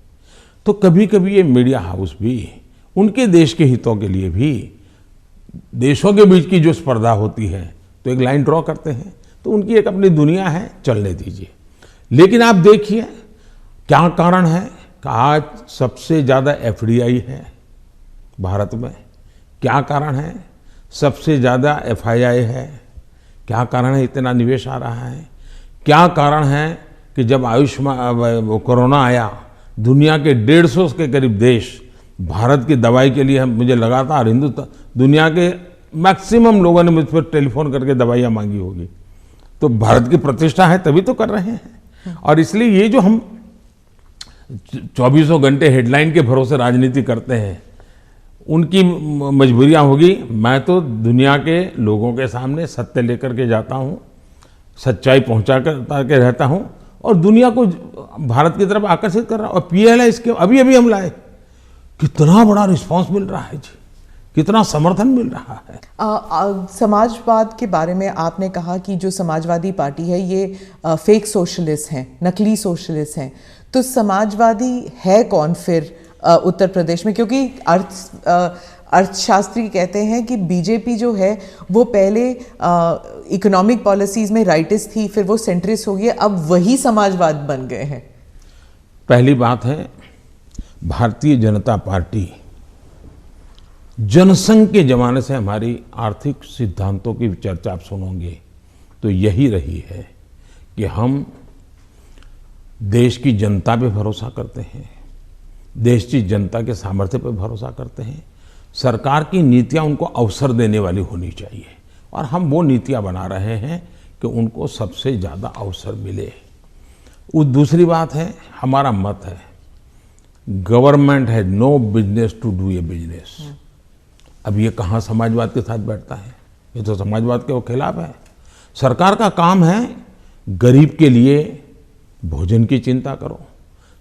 तो कभी कभी ये मीडिया हाउस भी उनके देश के हितों के लिए भी, देशों के बीच की जो स्पर्धा होती है, तो एक लाइन ड्रॉ करते हैं, तो उनकी एक अपनी दुनिया है, चलने दीजिए। लेकिन आप देखिए क्या कारण है कि आज सबसे ज़्यादा एफडीआई है भारत में, क्या कारण है सबसे ज़्यादा एफआईआई है, क्या कारण है इतना निवेश आ रहा है, क्या कारण है कि जब आयुष्मान कोरोना आया, दुनिया के 150 के करीब देश भारत की दवाई के लिए, मुझे लगातार हिंदुस्तान, दुनिया के मैक्सिमम लोगों ने मुझ पर टेलीफोन करके दवाइयाँ मांगी होगी। तो भारत की प्रतिष्ठा है तभी तो कर रहे हैं। और इसलिए ये जो हम 24 घंटे हेडलाइन के भरोसे राजनीति करते हैं, उनकी मजबूरियां होगी। मैं तो दुनिया के लोगों के सामने सत्य लेकर के जाता हूँ, सच्चाई पहुँचा के रहता हूँ, और दुनिया को भारत की तरफ आकर्षित कर रहा हूँ। और पीएलआई इसके अभी अभी हम लाए, कितना बड़ा रिस्पांस मिल रहा है जी, कितना समर्थन मिल रहा है। समाजवाद के बारे में आपने कहा कि जो समाजवादी पार्टी है ये फेक सोशलिस्ट हैं, नकली सोशलिस्ट हैं। तो समाजवादी है कौन फिर उत्तर प्रदेश में? क्योंकि अर्थशास्त्री कहते हैं कि बीजेपी जो है वो पहले इकोनॉमिक पॉलिसीज में राइटिस्ट थी, फिर वो सेंट्रिस्ट हो गई, अब वही समाजवाद बन गए हैं। पहली बात है, भारतीय जनता पार्टी जनसंघ के जमाने से हमारी आर्थिक सिद्धांतों की चर्चा आप सुनोगे तो यही रही है कि हम देश की जनता पे भरोसा करते हैं, देश की जनता के सामर्थ्य पर भरोसा करते हैं। सरकार की नीतियां उनको अवसर देने वाली होनी चाहिए, और हम वो नीतियां बना रहे हैं कि उनको सबसे ज़्यादा अवसर मिले। दूसरी बात है, हमारा मत है, government has no business to do a business. अब ये कहाँ समाजवाद के साथ बैठता है? ये तो समाजवाद के खिलाफ है। सरकार का काम है गरीब के लिए भोजन की चिंता करो,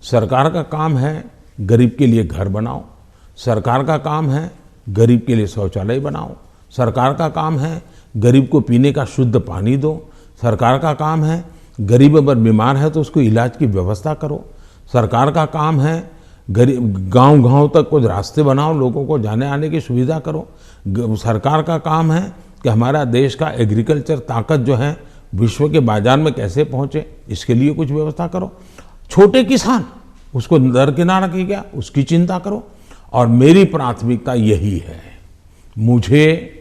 सरकार का काम है गरीब के लिए घर बनाओ, सरकार का काम है गरीब के लिए शौचालय बनाओ, सरकार का काम है गरीब को पीने का शुद्ध पानी दो, सरकार का काम है गरीब अगर बीमार है तो उसको इलाज की व्यवस्था करो, सरकार का काम है गरीब गांव-गांव तक कुछ रास्ते बनाओ, लोगों को जाने आने की सुविधा करो। सरकार का काम है कि हमारा देश का एग्रीकल्चर ताकत जो है विश्व के बाजार में कैसे पहुंचे, इसके लिए कुछ व्यवस्था करो। छोटे किसान, उसको दरकिनार किया गया, उसकी चिंता करो। और मेरी प्राथमिकता यही है, मुझे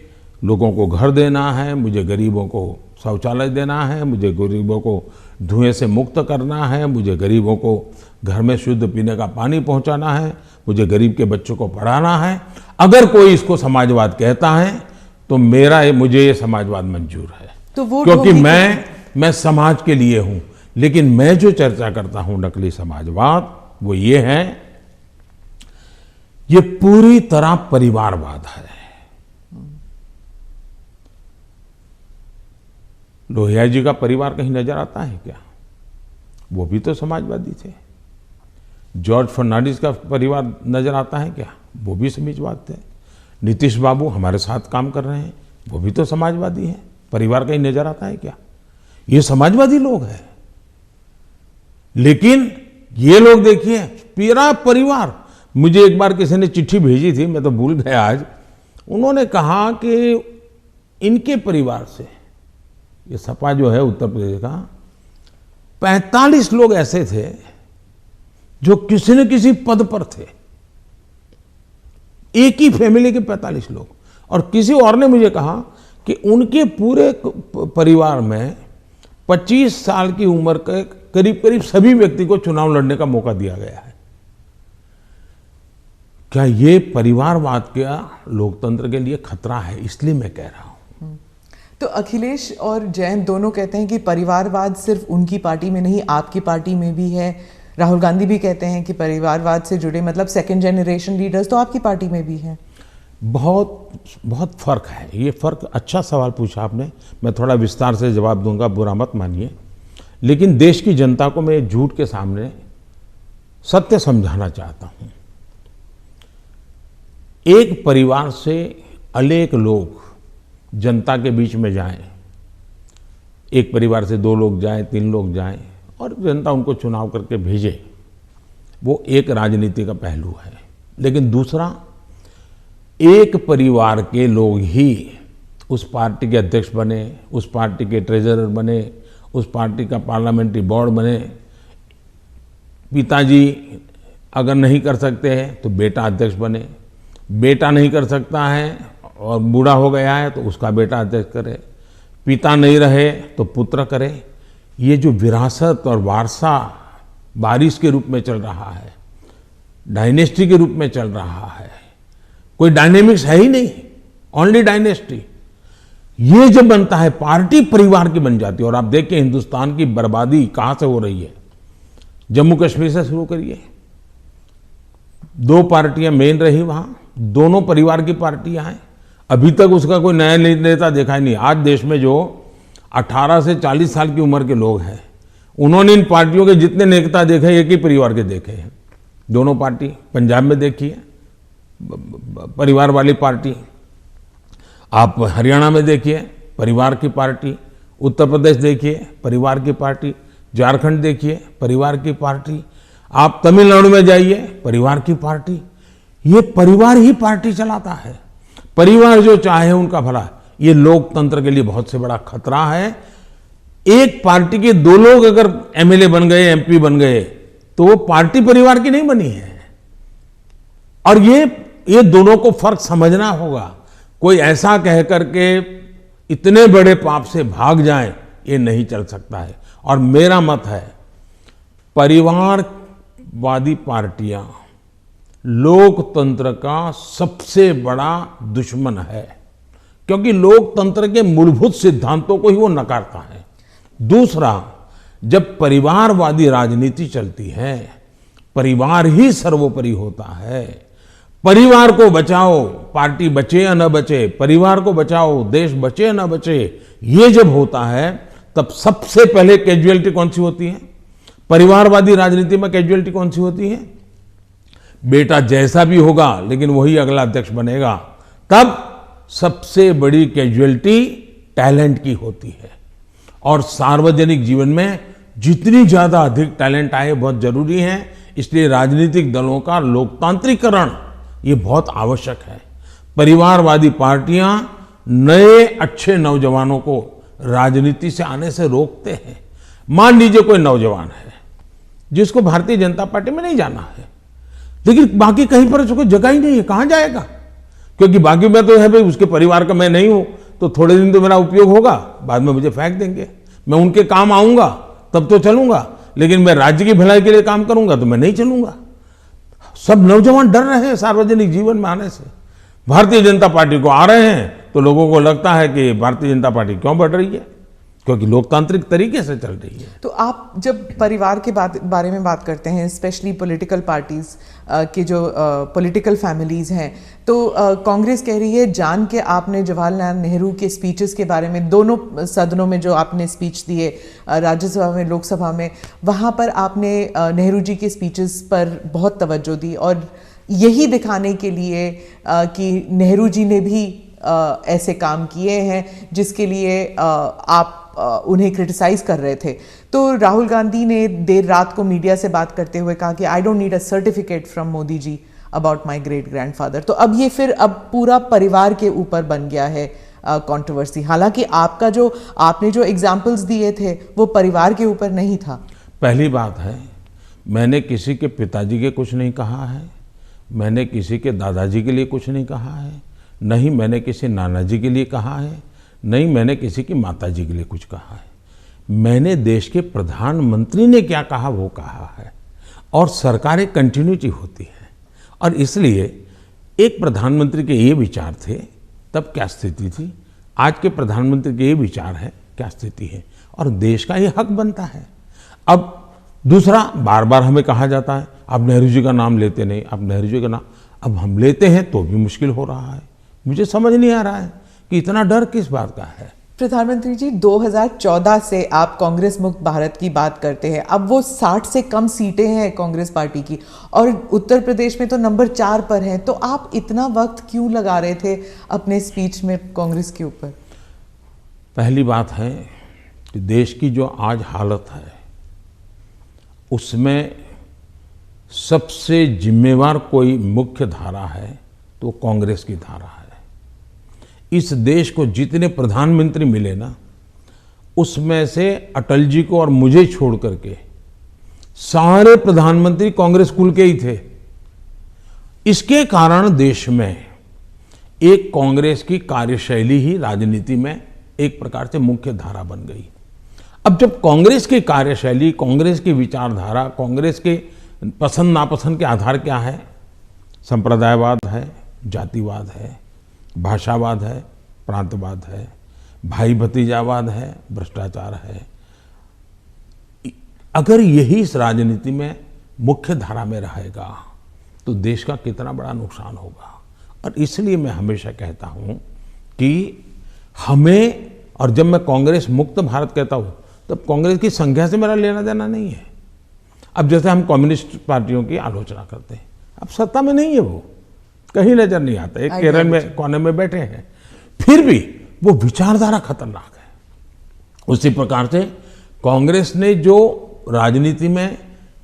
लोगों को घर देना है, मुझे गरीबों को शौचालय देना है, मुझे गरीबों को धुएं से मुक्त करना है, मुझे गरीबों को घर में शुद्ध पीने का पानी पहुंचाना है, मुझे गरीब के बच्चों को पढ़ाना है। अगर कोई इसको समाजवाद कहता है तो मुझे ये समाजवाद मंजूर है, तो वो क्योंकि मैं समाज के लिए हूं। लेकिन मैं जो चर्चा करता हूं नकली समाजवाद, वो ये है, ये पूरी तरह परिवारवाद है। लोहिया जी का परिवार कहीं नजर आता है क्या? वो भी तो समाजवादी थे। जॉर्ज फर्नांडिस का परिवार नजर आता है क्या? वो भी समाजवादी थे। नीतीश बाबू हमारे साथ काम कर रहे हैं, वो भी तो समाजवादी हैं। परिवार कहीं नजर आता है क्या? ये समाजवादी लोग हैं। लेकिन ये लोग देखिए, पूरा परिवार। मुझे एक बार किसी ने चिट्ठी भेजी थी, मैं तो भूल गया आज। उन्होंने कहा कि इनके परिवार से, ये सपा जो है उत्तर प्रदेश का, 45 लोग ऐसे थे जो किसी न किसी पद पर थे। एक ही फैमिली के 45 लोग। और किसी और ने मुझे कहा कि उनके पूरे परिवार में 25 साल की उम्र के करीब करीब सभी व्यक्ति को चुनाव लड़ने का मौका दिया गया है। क्या ये परिवारवाद का लोकतंत्र के लिए खतरा है? इसलिए मैं कह रहा हूं। तो अखिलेश और जयंत दोनों कहते हैं कि परिवारवाद सिर्फ उनकी पार्टी में नहीं, आपकी पार्टी में भी है। राहुल गांधी भी कहते हैं कि परिवारवाद से जुड़े मतलब सेकंड जनरेशन लीडर्स तो आपकी पार्टी में भी हैं। बहुत फर्क है। ये फर्क, अच्छा सवाल पूछा आपने। मैं थोड़ा विस्तार से जवाब दूंगा, बुरा मत मानिए। लेकिन देश की जनता को मैं झूठ के सामने सत्य समझाना चाहता हूं। एक परिवार से अनेक लोग जनता के बीच में जाएं, एक परिवार से 2 लोग जाएं, 3 लोग जाएं और जनता उनको चुनाव करके भेजे, वो एक राजनीति का पहलू है। लेकिन दूसरा, एक परिवार के लोग ही उस पार्टी के अध्यक्ष बने, उस पार्टी के ट्रेजरर बने, उस पार्टी का पार्लियामेंट्री बोर्ड बने। पिताजी अगर नहीं कर सकते हैं तो बेटा अध्यक्ष बने, बेटा नहीं कर सकता है और बूढ़ा हो गया है तो उसका बेटा अध्यक्ष करे, पिता नहीं रहे तो पुत्र करे। ये जो विरासत और वारसा बारिश के रूप में चल रहा है, डायनेस्टी के रूप में चल रहा है, कोई डायनेमिक्स है ही नहीं, ओनली डायनेस्टी। ये जब बनता है, पार्टी परिवार की बन जाती है। और आप देखिए हिंदुस्तान की बर्बादी कहां से हो रही है। जम्मू कश्मीर से शुरू करिए, 2 पार्टियां मेन रही वहां, दोनों परिवार की पार्टियां हैं। अभी तक उसका कोई नया नेता देखा ही नहीं। आज देश में जो 18 से 40 साल की उम्र के लोग हैं, उन्होंने इन पार्टियों के जितने नेता देखे, एक ही परिवार के देखे हैं। दोनों पार्टी, पंजाब में देखिए परिवार वाली पार्टी, आप हरियाणा में देखिए परिवार की पार्टी, उत्तर प्रदेश देखिए परिवार की पार्टी, झारखंड देखिए परिवार की पार्टी, आप तमिलनाडु में जाइए परिवार की पार्टी। ये परिवार ही पार्टी चलाता है। परिवार जो चाहे उनका भला। ये लोकतंत्र के लिए बहुत से बड़ा खतरा है। एक पार्टी के 2 लोग अगर एमएलए बन गए, एमपी बन गए, तो वो पार्टी परिवार की नहीं बनी है। और ये दोनों को फर्क समझना होगा। कोई ऐसा कह करके इतने बड़े पाप से भाग जाए, ये नहीं चल सकता है। और मेरा मत है, परिवारवादी पार्टियां लोकतंत्र का सबसे बड़ा दुश्मन है, क्योंकि लोकतंत्र के मूलभूत सिद्धांतों को ही वो नकारता है। दूसरा, जब परिवारवादी राजनीति चलती है, परिवार ही सर्वोपरि होता है। परिवार को बचाओ, पार्टी बचे या न बचे, परिवार को बचाओ, देश बचे या न बचे, ये जब होता है तब सबसे पहले कैजुअलिटी कौन सी होती है? परिवारवादी राजनीति में कैजुअलिटी कौन सी होती है? बेटा जैसा भी होगा लेकिन वही अगला अध्यक्ष बनेगा। तब सबसे बड़ी कैजुअलिटी टैलेंट की होती है। और सार्वजनिक जीवन में जितनी ज्यादा अधिक टैलेंट आए बहुत जरूरी है। इसलिए राजनीतिक दलों का लोकतांत्रिकरण ये बहुत आवश्यक है। परिवारवादी पार्टियां नए अच्छे नौजवानों को राजनीति से आने से रोकते हैं। मान लीजिए कोई नौजवान है जिसको भारतीय जनता पार्टी में नहीं जाना है, लेकिन बाकी कहीं पर उसको जगह ही नहीं है, कहां जाएगा? क्योंकि बाकी में तो है भाई उसके परिवार का मैं नहीं हूं, तो थोड़े दिन तो मेरा उपयोग होगा, बाद में मुझे फेंक देंगे। मैं उनके काम आऊंगा तब तो चलूंगा, लेकिन मैं राज्य की भलाई के लिए काम करूंगा तो मैं नहीं चलूंगा। सब नौजवान डर रहे हैं सार्वजनिक जीवन में आने से। भारतीय जनता पार्टी को आ रहे हैं तो लोगों को लगता है कि भारतीय जनता पार्टी क्यों बढ़ रही है, क्योंकि लोकतांत्रिक तरीके से चल रही है। तो आप जब परिवार के बारे में बात करते हैं, स्पेशली पॉलिटिकल पार्टीज के जो पॉलिटिकल फैमिलीज हैं, तो कांग्रेस कह रही है जान के आपने जवाहरलाल नेहरू के स्पीचेस के बारे में, दोनों सदनों में जो आपने स्पीच दिए, राज्यसभा में, लोकसभा में, वहाँ पर आपने नेहरू जी के स्पीचेस पर बहुत तवज्जो दी और यही दिखाने के लिए कि नेहरू जी ने भी ऐसे काम किए हैं जिसके लिए आप उन्हें क्रिटिसाइज कर रहे थे। तो राहुल गांधी ने देर रात को मीडिया से बात करते हुए कहा कि I don't need a certificate from Modi ji about my great grandfather. तो अब ये फिर अब पूरा परिवार के ऊपर बन गया है कंट्रोवर्सी। हालांकि आपने जो एग्जाम्पल्स दिए थे वो परिवार के ऊपर नहीं था। पहली बात है, मैंने किसी के पिताजी के कुछ नहीं कहा है, मैंने किसी के दादाजी के लिए कुछ नहीं कहा है, नहीं मैंने किसी नाना जी के लिए कहा है, नहीं मैंने किसी की माता जी के लिए कुछ कहा है। मैंने देश के प्रधानमंत्री ने क्या कहा वो कहा है, और सरकार एक कंटिन्यूटी होती है, और इसलिए एक प्रधानमंत्री के ये विचार थे तब क्या स्थिति थी, आज के प्रधानमंत्री के ये विचार है क्या स्थिति है, और देश का ये हक बनता है। अब दूसरा, बार बार हमें कहा जाता है आप नेहरू जी का नाम लेते नहीं, आप नेहरू जी का नाम, अब हम लेते हैं तो भी मुश्किल हो रहा है। मुझे समझ नहीं आ रहा है कि इतना डर किस बात का है। प्रधानमंत्री जी, 2014 से आप कांग्रेस मुक्त भारत की बात करते हैं। अब वो 60 से कम सीटें हैं कांग्रेस पार्टी की, और उत्तर प्रदेश में तो नंबर 4 पर हैं। तो आप इतना वक्त क्यों लगा रहे थे अपने स्पीच में कांग्रेस के ऊपर? पहली बात है कि देश की जो आज हालत है उसमें सबसे जिम्मेवार कोई मुख्य धारा है तो कांग्रेस की धारा है। इस देश को जितने प्रधानमंत्री मिले ना, उसमें से अटल जी को और मुझे छोड़ करके सारे प्रधानमंत्री कांग्रेस कुल के ही थे। इसके कारण देश में एक कांग्रेस की कार्यशैली ही राजनीति में एक प्रकार से मुख्य धारा बन गई। अब जब कांग्रेस की कार्यशैली, कांग्रेस की विचारधारा, कांग्रेस के पसंद नापसंद के आधार क्या है, संप्रदायवाद है, जातिवाद है, भाषावाद है, प्रांतवाद है, भाई भतीजावाद है, भ्रष्टाचार है, अगर यही इस राजनीति में मुख्य धारा में रहेगा तो देश का कितना बड़ा नुकसान होगा। और इसलिए मैं हमेशा कहता हूं कि हमें, और जब मैं कांग्रेस मुक्त भारत कहता हूं तब कांग्रेस की संख्या से मेरा लेना देना नहीं है। अब जैसे हम कम्युनिस्ट पार्टियों की आलोचना करते हैं, अब सत्ता में नहीं है, वो कहीं नजर नहीं आता, एक केरल में कोने में बैठे हैं, फिर भी वो विचारधारा खतरनाक है। उसी प्रकार से कांग्रेस ने जो राजनीति में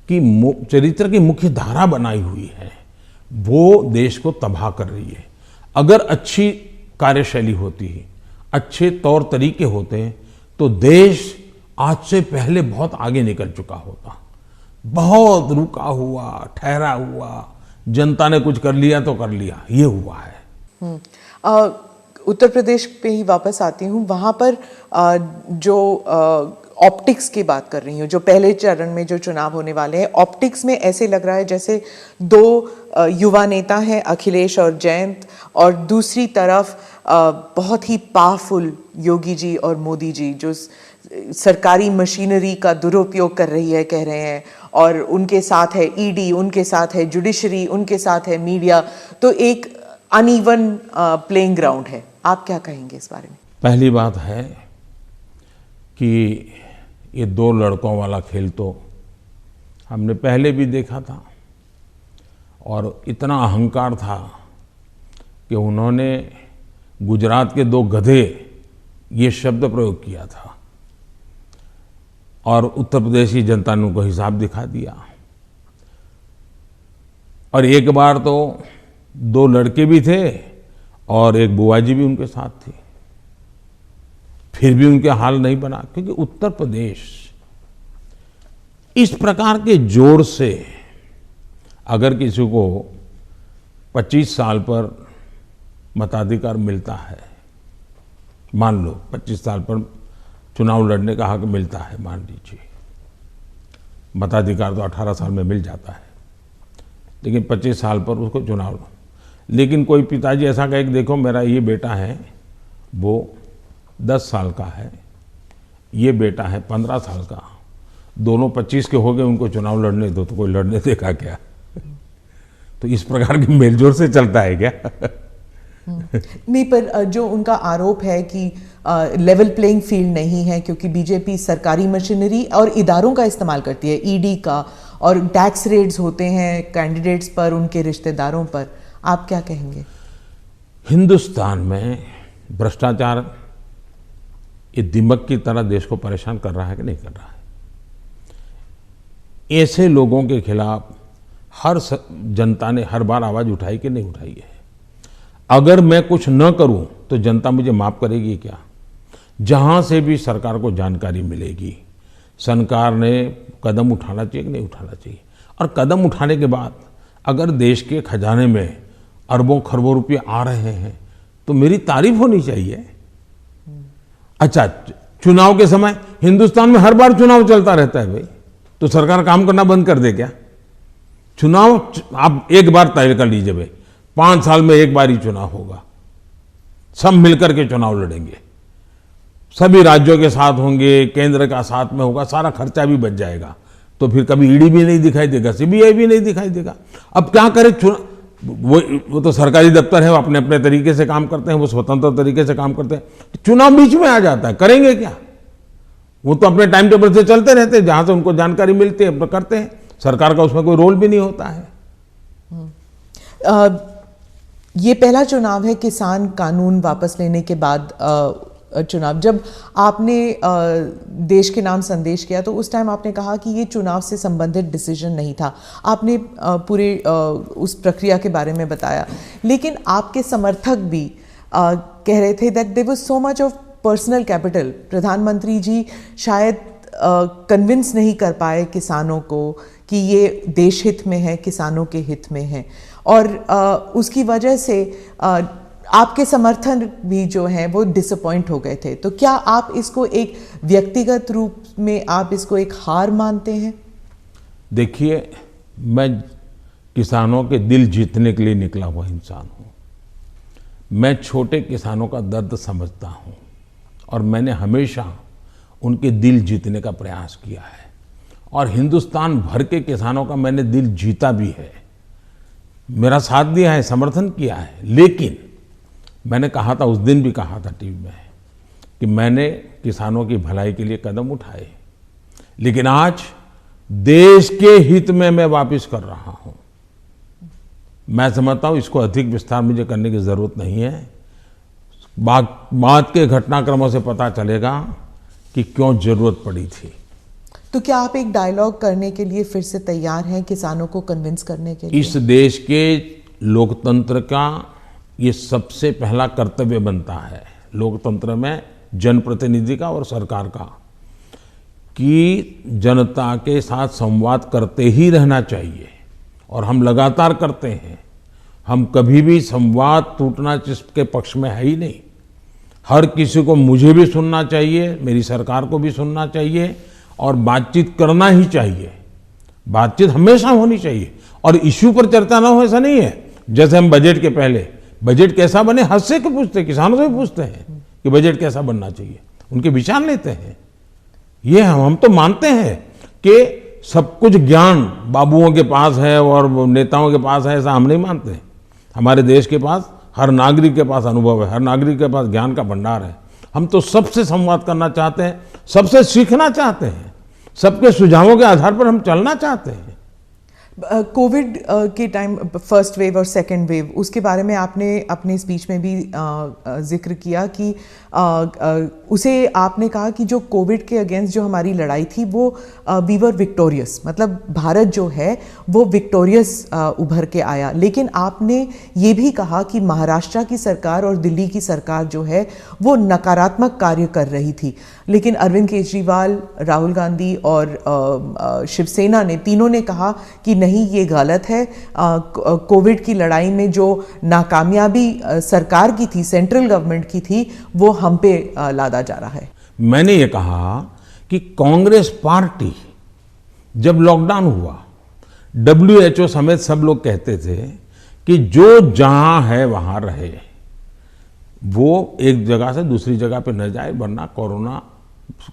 की चरित्र की मुख्य धारा बनाई हुई है वो देश को तबाह कर रही है। अगर अच्छी कार्यशैली होती है, अच्छे तौर तरीके होते हैं तो देश आज से पहले बहुत आगे निकल चुका होता। बहुत रुका हुआ, ठहरा हुआ, जनता ने कुछ कर लिया तो कर लिया, ये हुआ है। उत्तर प्रदेश पे ही वापस आती हूँ। वहाँ पर जो ऑप्टिक्स की बात कर रही हूँ, जो पहले चरण में जो चुनाव होने वाले हैं, ऑप्टिक्स में ऐसे लग रहा है जैसे दो युवा नेता हैं, अखिलेश और जयंत, और दूसरी तरफ बहुत ही पावरफुल योगी जी और मोदी जी, जो सरकारी मशीनरी का दुरुपयोग कर रही है, कह रहे हैं, और उनके साथ है ईडी, उनके साथ है जुडिशरी, उनके साथ है मीडिया। तो एक अनइवन प्लेइंग ग्राउंड है। आप क्या कहेंगे इस बारे में? पहली बात है कि ये दो लड़कों वाला खेल तो हमने पहले भी देखा था, और इतना अहंकार था कि उन्होंने गुजरात के दो गधे ये शब्द प्रयोग किया था, और उत्तर प्रदेश की जनता ने उनको हिसाब दिखा दिया। और एक बार तो दो लड़के भी थे और एक बुआ जी भी उनके साथ थी, फिर भी उनके हाल नहीं बना, क्योंकि उत्तर प्रदेश इस प्रकार के जोर से अगर किसी को 25 साल पर मताधिकार मिलता है, मान लो 25 साल पर चुनाव लड़ने का हक मिलता है, मान लीजिए, मताधिकार तो 18 साल में मिल जाता है, लेकिन 25 साल पर उसको चुनाव। लेकिन कोई पिताजी ऐसा कहे कि देखो मेरा ये बेटा है वो 10 साल का है, ये बेटा है 15 साल का, दोनों 25 के हो गए, उनको चुनाव लड़ने दो, तो कोई लड़ने देगा क्या? तो इस प्रकार की मेलजोल से चलता है क्या? नहीं, पर जो उनका आरोप है कि लेवल प्लेइंग फील्ड नहीं है क्योंकि बीजेपी सरकारी मशीनरी और इदारों का इस्तेमाल करती है, ईडी का, और टैक्स रेड्स होते हैं कैंडिडेट्स पर, उनके रिश्तेदारों पर, आप क्या कहेंगे? हिंदुस्तान में भ्रष्टाचार ये दिमक की तरह देश को परेशान कर रहा है कि नहीं कर रहा है? ऐसे लोगों के खिलाफ हर जनता ने हर बार आवाज उठाई कि नहीं उठाई है? अगर मैं कुछ न करूं तो जनता मुझे माफ करेगी क्या? जहां से भी सरकार को जानकारी मिलेगी, सरकार ने कदम उठाना चाहिए कि नहीं उठाना चाहिए? और कदम उठाने के बाद अगर देश के खजाने में अरबों खरबों रुपये आ रहे हैं तो मेरी तारीफ होनी चाहिए। अच्छा, चुनाव के समय हिंदुस्तान में हर बार चुनाव चलता रहता है भाई, तो सरकार काम करना बंद कर दे क्या? चुनाव आप एक बार तय कर लीजिए भाई, 5 साल में एक बार ही चुनाव होगा, सब मिलकर के चुनाव लड़ेंगे, सभी राज्यों के साथ होंगे, केंद्र का साथ में होगा, सारा खर्चा भी बच जाएगा, तो फिर कभी ईडी भी नहीं दिखाई देगा, सीबीआई भी नहीं दिखाई देगा। अब क्या करे? वो तो सरकारी दफ्तर है, वो अपने अपने तरीके से काम करते हैं, वो स्वतंत्र तरीके से काम करते हैं, चुनाव बीच में आ जाता है, करेंगे क्या? वो तो अपने टाइम टेबल से चलते रहते हैं, जहां से उनको जानकारी मिलती है करते हैं, सरकार का उसमें कोई रोल भी नहीं होता है। ये पहला चुनाव है किसान कानून वापस लेने के बाद चुनाव। जब आपने देश के नाम संदेश किया तो उस टाइम आपने कहा कि ये चुनाव से संबंधित डिसीजन नहीं था, आपने पूरे उस प्रक्रिया के बारे में बताया, लेकिन आपके समर्थक भी कह रहे थे that there was so much of personal capital. प्रधानमंत्री जी शायद कन्विंस नहीं कर पाए किसानों को कि ये देश हित में है, किसानों के हित में है, और उसकी वजह से आपके समर्थन भी जो हैं वो डिसअपॉइंट हो गए थे। तो क्या आप इसको एक व्यक्तिगत रूप में आप इसको एक हार मानते हैं? देखिए, मैं किसानों के दिल जीतने के लिए निकला हुआ इंसान हूँ। मैं छोटे किसानों का दर्द समझता हूँ और मैंने हमेशा उनके दिल जीतने का प्रयास किया है, और हिंदुस्तान भर के किसानों का मैंने दिल जीता भी है, मेरा साथ दिया है, समर्थन किया है। लेकिन मैंने कहा था, उस दिन भी कहा था टीवी में, कि मैंने किसानों की भलाई के लिए कदम उठाए, लेकिन आज देश के हित में मैं वापस कर रहा हूं। मैं समझता हूं इसको अधिक विस्तार मुझे करने की जरूरत नहीं है। बाद के घटनाक्रमों से पता चलेगा कि क्यों जरूरत पड़ी थी। तो क्या आप एक डायलॉग करने के लिए फिर से तैयार हैं, किसानों को कन्विंस करने के लिए? इस देश के लोकतंत्र का ये सबसे पहला कर्तव्य बनता है, लोकतंत्र में जनप्रतिनिधि का और सरकार का, कि जनता के साथ संवाद करते ही रहना चाहिए, और हम लगातार करते हैं। हम कभी भी संवाद टूटना जिसके पक्ष में है ही नहीं। हर किसी को, मुझे भी सुनना चाहिए, मेरी सरकार को भी सुनना चाहिए, और बातचीत करना ही चाहिए। बातचीत हमेशा होनी चाहिए, और इश्यू पर चर्चा ना हो ऐसा नहीं है। जैसे हम बजट के पहले बजट कैसा बने हद से क्यों पूछते हैं, किसानों से पूछते हैं कि बजट कैसा बनना चाहिए, उनके विचार लेते हैं। ये हम तो मानते हैं कि सब कुछ ज्ञान बाबुओं के पास है और नेताओं के पास है, ऐसा हम नहीं मानते। हमारे देश के पास, हर नागरिक के पास अनुभव है, हर नागरिक के पास ज्ञान का भंडार है। हम तो सबसे संवाद करना चाहते हैं, सबसे सीखना चाहते हैं, सबके सुझावों के आधार पर हम चलना चाहते हैं। कोविड के टाइम, फर्स्ट वेव और सेकेंड वेव, उसके बारे में आपने अपने स्पीच में भी जिक्र किया कि उसे आपने कहा कि जो कोविड के अगेंस्ट जो हमारी लड़ाई थी वो वी वर विक्टोरियस, मतलब भारत जो है वो विक्टोरियस उभर के आया। लेकिन आपने ये भी कहा कि महाराष्ट्र की सरकार और दिल्ली की सरकार जो है वो नकारात्मक कार्य कर रही थी, लेकिन अरविंद केजरीवाल, राहुल गांधी और शिवसेना ने, तीनों ने कहा कि नहीं, ये गलत है। कोविड की लड़ाई में जो नाकामयाबी सरकार की थी, सेंट्रल गवर्नमेंट की थी, वो हम पे लादा जा रहा है। मैंने ये कहा कि कांग्रेस पार्टी जब लॉकडाउन हुआ, WHO समेत सब लोग कहते थे कि जो जहां है वहां रहे, वो एक जगह से दूसरी जगह पे न जाए, वरना कोरोना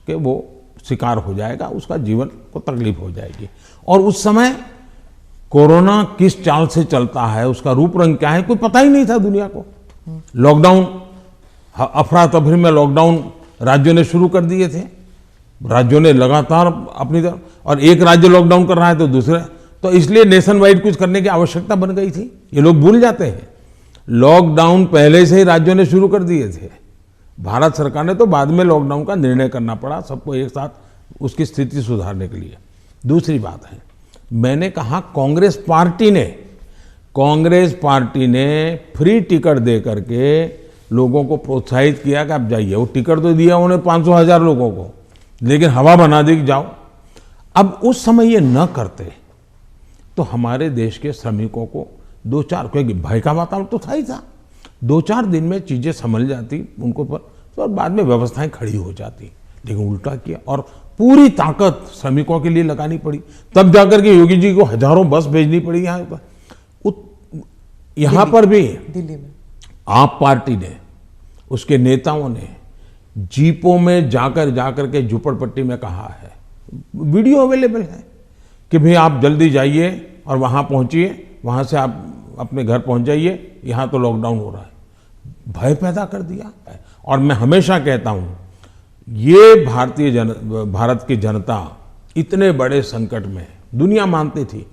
के वो शिकार हो जाएगा, उसका जीवन को तकलीफ हो जाएगी। और उस समय कोरोना किस चाल से चलता है, उसका रूप रंग क्या है, कोई पता ही नहीं था दुनिया को। लॉकडाउन, अफरा तफरी में लॉकडाउन राज्यों ने शुरू कर दिए थे, राज्यों ने लगातार अपनी तरफ, और एक राज्य लॉकडाउन कर रहा है तो दूसरे, तो इसलिए नेशन वाइड कुछ करने की आवश्यकता बन गई थी। ये लोग भूल जाते हैं, लॉकडाउन पहले से ही राज्यों ने शुरू कर दिए थे। भारत सरकार ने तो बाद में लॉकडाउन का निर्णय करना पड़ा सबको एक साथ उसकी स्थिति सुधारने के लिए। दूसरी बात है, मैंने कहा कांग्रेस पार्टी ने फ्री टिकट दे करके लोगों को प्रोत्साहित किया कि आप जाइए। वो टिकट तो दिया उन्हें 500,000 लोगों को, लेकिन हवा बना दी कि जाओ। अब उस समय ये न करते तो हमारे देश के श्रमिकों को दो चार, क्योंकि भय का वातावरण तो था ही था, 2-4 दिन में चीजें संभल जाती उनको पर, तो और बाद में व्यवस्थाएं खड़ी हो जाती। लेकिन उल्टा किया और पूरी ताकत श्रमिकों के लिए लगानी पड़ी। तब जाकर के योगी जी को हजारों बस भेजनी पड़ी यहाँ पर। यहाँ पर भी दिल्ली में आप पार्टी ने, उसके नेताओं ने जीपों में जाकर के झुपड़पट्टी में कहा है, वीडियो अवेलेबल है कि भाई आप जल्दी जाइए और वहां पहुंचिए, वहां से आप अपने घर पहुंच जाइए, यहां तो लॉकडाउन हो रहा है। भय पैदा कर दिया। और मैं हमेशा कहता हूं, ये भारत की जनता इतने बड़े संकट में, दुनिया मानती थी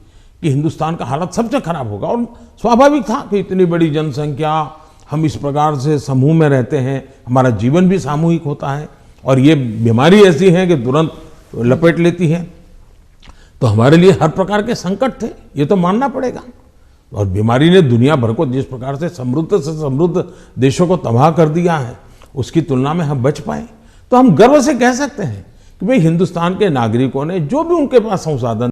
कि हिंदुस्तान का हालत सबसे खराब होगा, और स्वाभाविक था कि इतनी बड़ी जनसंख्या, हम इस प्रकार से समूह में रहते हैं, हमारा जीवन भी सामूहिक होता है, और ये बीमारी ऐसी है कि तुरंत लपेट लेती है, तो हमारे लिए हर प्रकार के संकट थे, ये तो मानना पड़ेगा। और बीमारी ने दुनिया भर को जिस प्रकार से समृद्ध देशों को तबाह कर दिया है, उसकी तुलना में हम बच पाए, तो हम गर्व से कह सकते हैं कि भाई हिंदुस्तान के नागरिकों ने जो भी उनके पास संसाधन,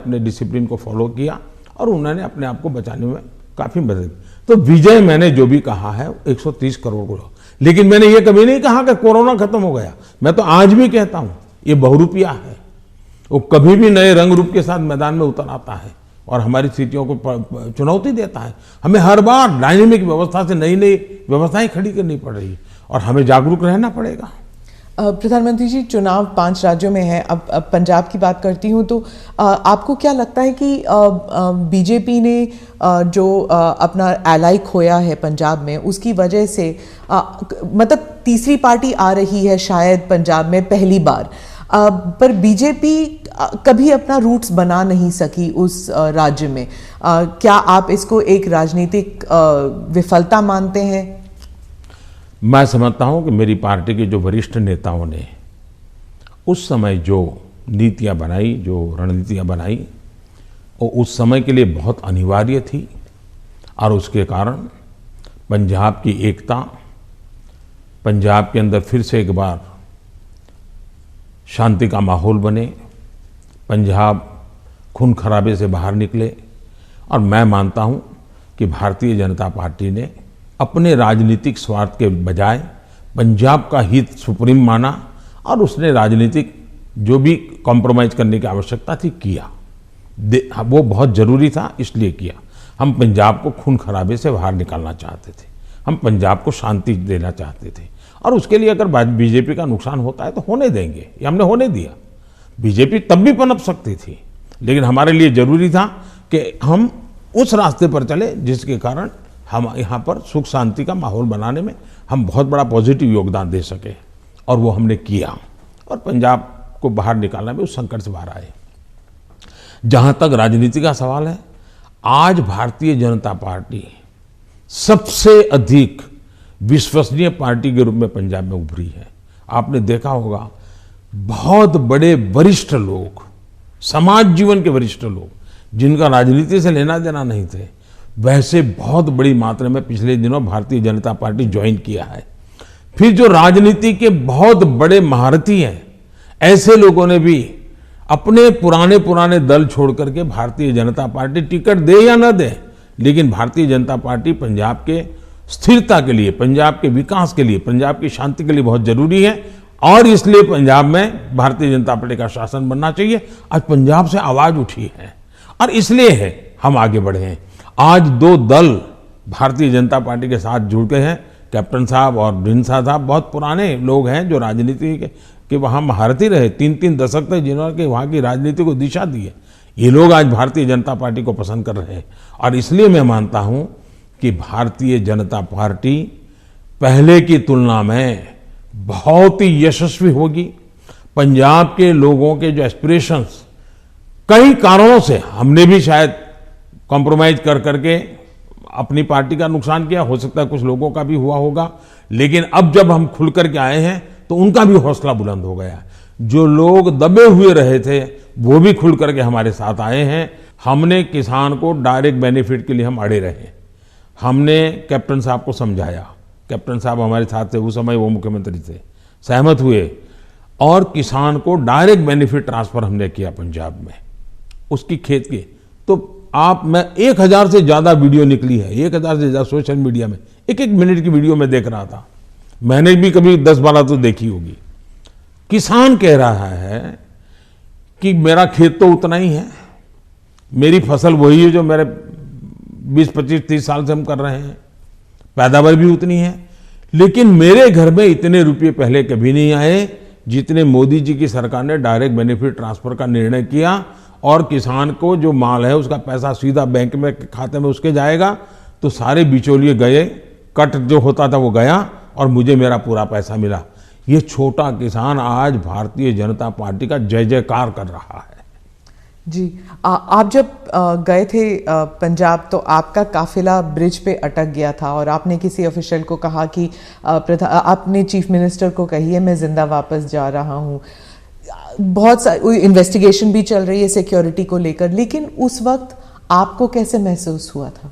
अपने डिसिप्लिन को फॉलो किया और उन्होंने अपने आप को बचाने में काफी मदद की। तो विजय मैंने जो भी कहा है 130 करोड़ को, लेकिन मैंने ये कभी नहीं कहा कि कोरोना खत्म हो गया। मैं तो आज भी कहता हूं ये बहुरूपिया है, वो कभी भी नए रंग रूप के साथ मैदान में उतर आता है और हमारी स्थितियों को चुनौती देता है। हमें हर बार डायनेमिक व्यवस्था से नई नई व्यवस्थाएं खड़ी करनी पड़ रही है और हमें जागरूक रहना पड़ेगा। प्रधानमंत्री जी, चुनाव 5 राज्यों में है। अब पंजाब की बात करती हूँ तो आपको क्या लगता है कि बीजेपी ने जो अपना एलाई खोया है पंजाब में, उसकी वजह से मतलब तीसरी पार्टी आ रही है शायद पंजाब में पहली बार, पर बीजेपी कभी अपना रूट्स बना नहीं सकी उस राज्य में। क्या आप इसको एक राजनीतिक विफलता मानते हैं? मैं समझता हूं कि मेरी पार्टी के जो वरिष्ठ नेताओं ने उस समय जो नीतियां बनाई, जो रणनीतियां बनाई, वो उस समय के लिए बहुत अनिवार्य थी, और उसके कारण पंजाब की एकता, पंजाब के अंदर फिर से एक बार शांति का माहौल बने, पंजाब खून खराबे से बाहर निकले। और मैं मानता हूं कि भारतीय जनता पार्टी ने अपने राजनीतिक स्वार्थ के बजाय पंजाब का हित सुप्रीम माना, और उसने राजनीतिक जो भी कॉम्प्रोमाइज करने की आवश्यकता थी किया, वो बहुत जरूरी था इसलिए किया। हम पंजाब को खून खराबे से बाहर निकालना चाहते थे, हम पंजाब को शांति देना चाहते थे, और उसके लिए अगर बीजेपी का नुकसान होता है तो होने देंगे, ये हमने होने दिया। बीजेपी तब भी पनप सकती थी, लेकिन हमारे लिए जरूरी था कि हम उस रास्ते पर चले जिसके कारण हम यहाँ पर सुख शांति का माहौल बनाने में हम बहुत बड़ा पॉजिटिव योगदान दे सके, और वो हमने किया, और पंजाब को बाहर निकालने में उस संकट से बाहर आए। जहां तक राजनीति का सवाल है, आज भारतीय जनता पार्टी सबसे अधिक विश्वसनीय पार्टी के रूप में पंजाब में उभरी है। आपने देखा होगा, बहुत बड़े वरिष्ठ लोग, समाज जीवन के वरिष्ठ लोग, जिनका राजनीति से लेना देना नहीं थे, वैसे बहुत बड़ी मात्रा में पिछले दिनों भारतीय जनता पार्टी ज्वाइन किया है। फिर जो राजनीति के बहुत बड़े महारथी हैं, ऐसे लोगों ने भी अपने पुराने दल छोड़ करके भारतीय जनता पार्टी, टिकट दे या न दे, लेकिन भारतीय जनता पार्टी पंजाब के स्थिरता के लिए, पंजाब के विकास के लिए, पंजाब की शांति के लिए बहुत जरूरी है, और इसलिए पंजाब में भारतीय जनता पार्टी का शासन बनना चाहिए। आज पंजाब से आवाज उठी है और इसलिए है हम आगे बढ़े हैं। आज दो दल भारतीय जनता पार्टी के साथ जुड़ गए हैं। कैप्टन साहब और ढींडसा साहब बहुत पुराने लोग हैं जो राजनीति के वहाँ महारथी रहे, 3-3 दशक तक जिन्होंने वहाँ की राजनीति को दिशा दी है। ये लोग आज भारतीय जनता पार्टी को पसंद कर रहे हैं और इसलिए मैं मानता हूँ कि भारतीय जनता पार्टी पहले की तुलना में बहुत ही यशस्वी होगी। पंजाब के लोगों के जो एस्पिरेशंस, कई कारणों से हमने भी शायद कॉम्प्रोमाइज कर करके अपनी पार्टी का नुकसान किया, हो सकता है कुछ लोगों का भी हुआ होगा, लेकिन अब जब हम खुल करके आए हैं तो उनका भी हौसला बुलंद हो गया। जो लोग दबे हुए रहे थे वो भी खुल करके हमारे साथ आए हैं। हमने किसान को डायरेक्ट बेनिफिट के लिए हम अड़े रहे। हमने कैप्टन साहब को समझाया, कैप्टन साहब हमारे साथ थे, उस समय वो मुख्यमंत्री थे, सहमत हुए और किसान को डायरेक्ट बेनिफिट ट्रांसफर हमने किया पंजाब में उसकी खेत के। तो मैं 1000 से ज्यादा वीडियो निकली है, 1000 से ज्यादा सोशल मीडिया में, एक मिनट की वीडियो में देख रहा था। मैंने भी कभी 10-12 तो देखी होगी। किसान कह रहा है कि मेरा खेत तो उतना ही है, मेरी फसल वही है जो मेरे 20-25-30 साल से हम कर रहे हैं, पैदावार भी उतनी है, लेकिन मेरे घर में इतने रुपये पहले कभी नहीं आए जितने मोदी जी की सरकार ने डायरेक्ट बेनिफिट ट्रांसफर का निर्णय किया और किसान को जो माल है उसका पैसा सीधा बैंक में खाते में उसके जाएगा। तो सारे बिचौलिए गए, कट जो होता था वो गया और मुझे मेरा पूरा पैसा मिला। ये छोटा किसान आज भारतीय जनता पार्टी का जय जयकार कर रहा है। जी, आप जब गए थे पंजाब तो आपका काफिला ब्रिज पे अटक गया था और आपने किसी ऑफिशियल को कहा कि आपने चीफ मिनिस्टर को कही है मैं जिंदा वापस जा रहा हूँ। बहुत सारी इन्वेस्टिगेशन भी चल रही है सिक्योरिटी को लेकर, लेकिन उस वक्त आपको कैसे महसूस हुआ था,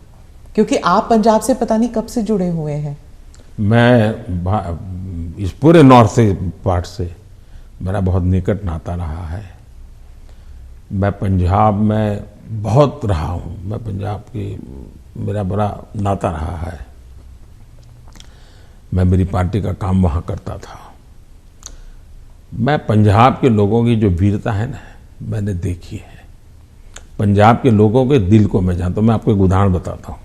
क्योंकि आप पंजाब से पता नहीं कब से जुड़े हुए हैं? मैं इस पूरे नॉर्थ से पार्ट से मेरा बहुत निकट नाता रहा है। मैं पंजाब में बहुत रहा हूँ, मैं पंजाब की मेरा बड़ा नाता रहा है। मैं मेरी पार्टी का काम वहाँ करता था। मैं पंजाब के लोगों की जो वीरता है ना मैंने देखी है। पंजाब के लोगों के दिल को मैं जानता हूँ। मैं आपको एक उदाहरण बताता हूँ।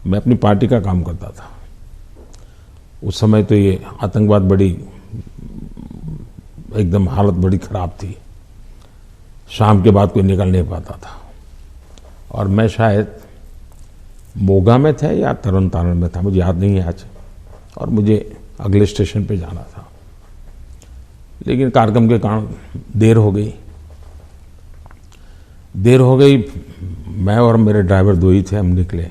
मैं अपनी पार्टी का काम करता था, उस समय तो ये आतंकवाद बड़ी एकदम हालत बड़ी खराब थी, शाम के बाद कोई निकल नहीं पाता था और मैं शायद मोगा में था या तरन तारण में था, मुझे याद नहीं है आज, और मुझे अगले स्टेशन पे जाना था, लेकिन कार्यक्रम के कारण देर हो गई। मैं और मेरे ड्राइवर दो ही थे, हम निकले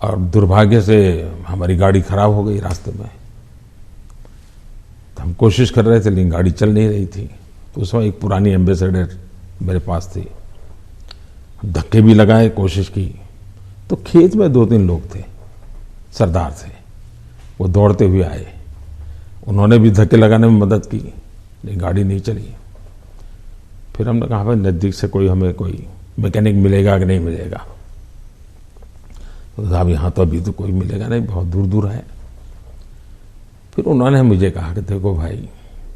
और दुर्भाग्य से हमारी गाड़ी खराब हो गई रास्ते में। तो हम कोशिश कर रहे थे लेकिन गाड़ी चल नहीं रही थी। तो उस समय एक पुरानी एम्बेसडर मेरे पास थी, धक्के भी लगाए, कोशिश की। तो खेत में 2-3 लोग थे, सरदार थे, वो दौड़ते हुए आए, उन्होंने भी धक्के लगाने में मदद की, लेकिन गाड़ी नहीं चली। फिर हमने कहा भाई नज़दीक से हमें कोई मैकेनिक मिलेगा कि नहीं मिलेगा? तो साहब यहाँ तो अभी तो कोई मिलेगा नहीं, बहुत दूर दूर है। फिर उन्होंने मुझे कहा कि देखो भाई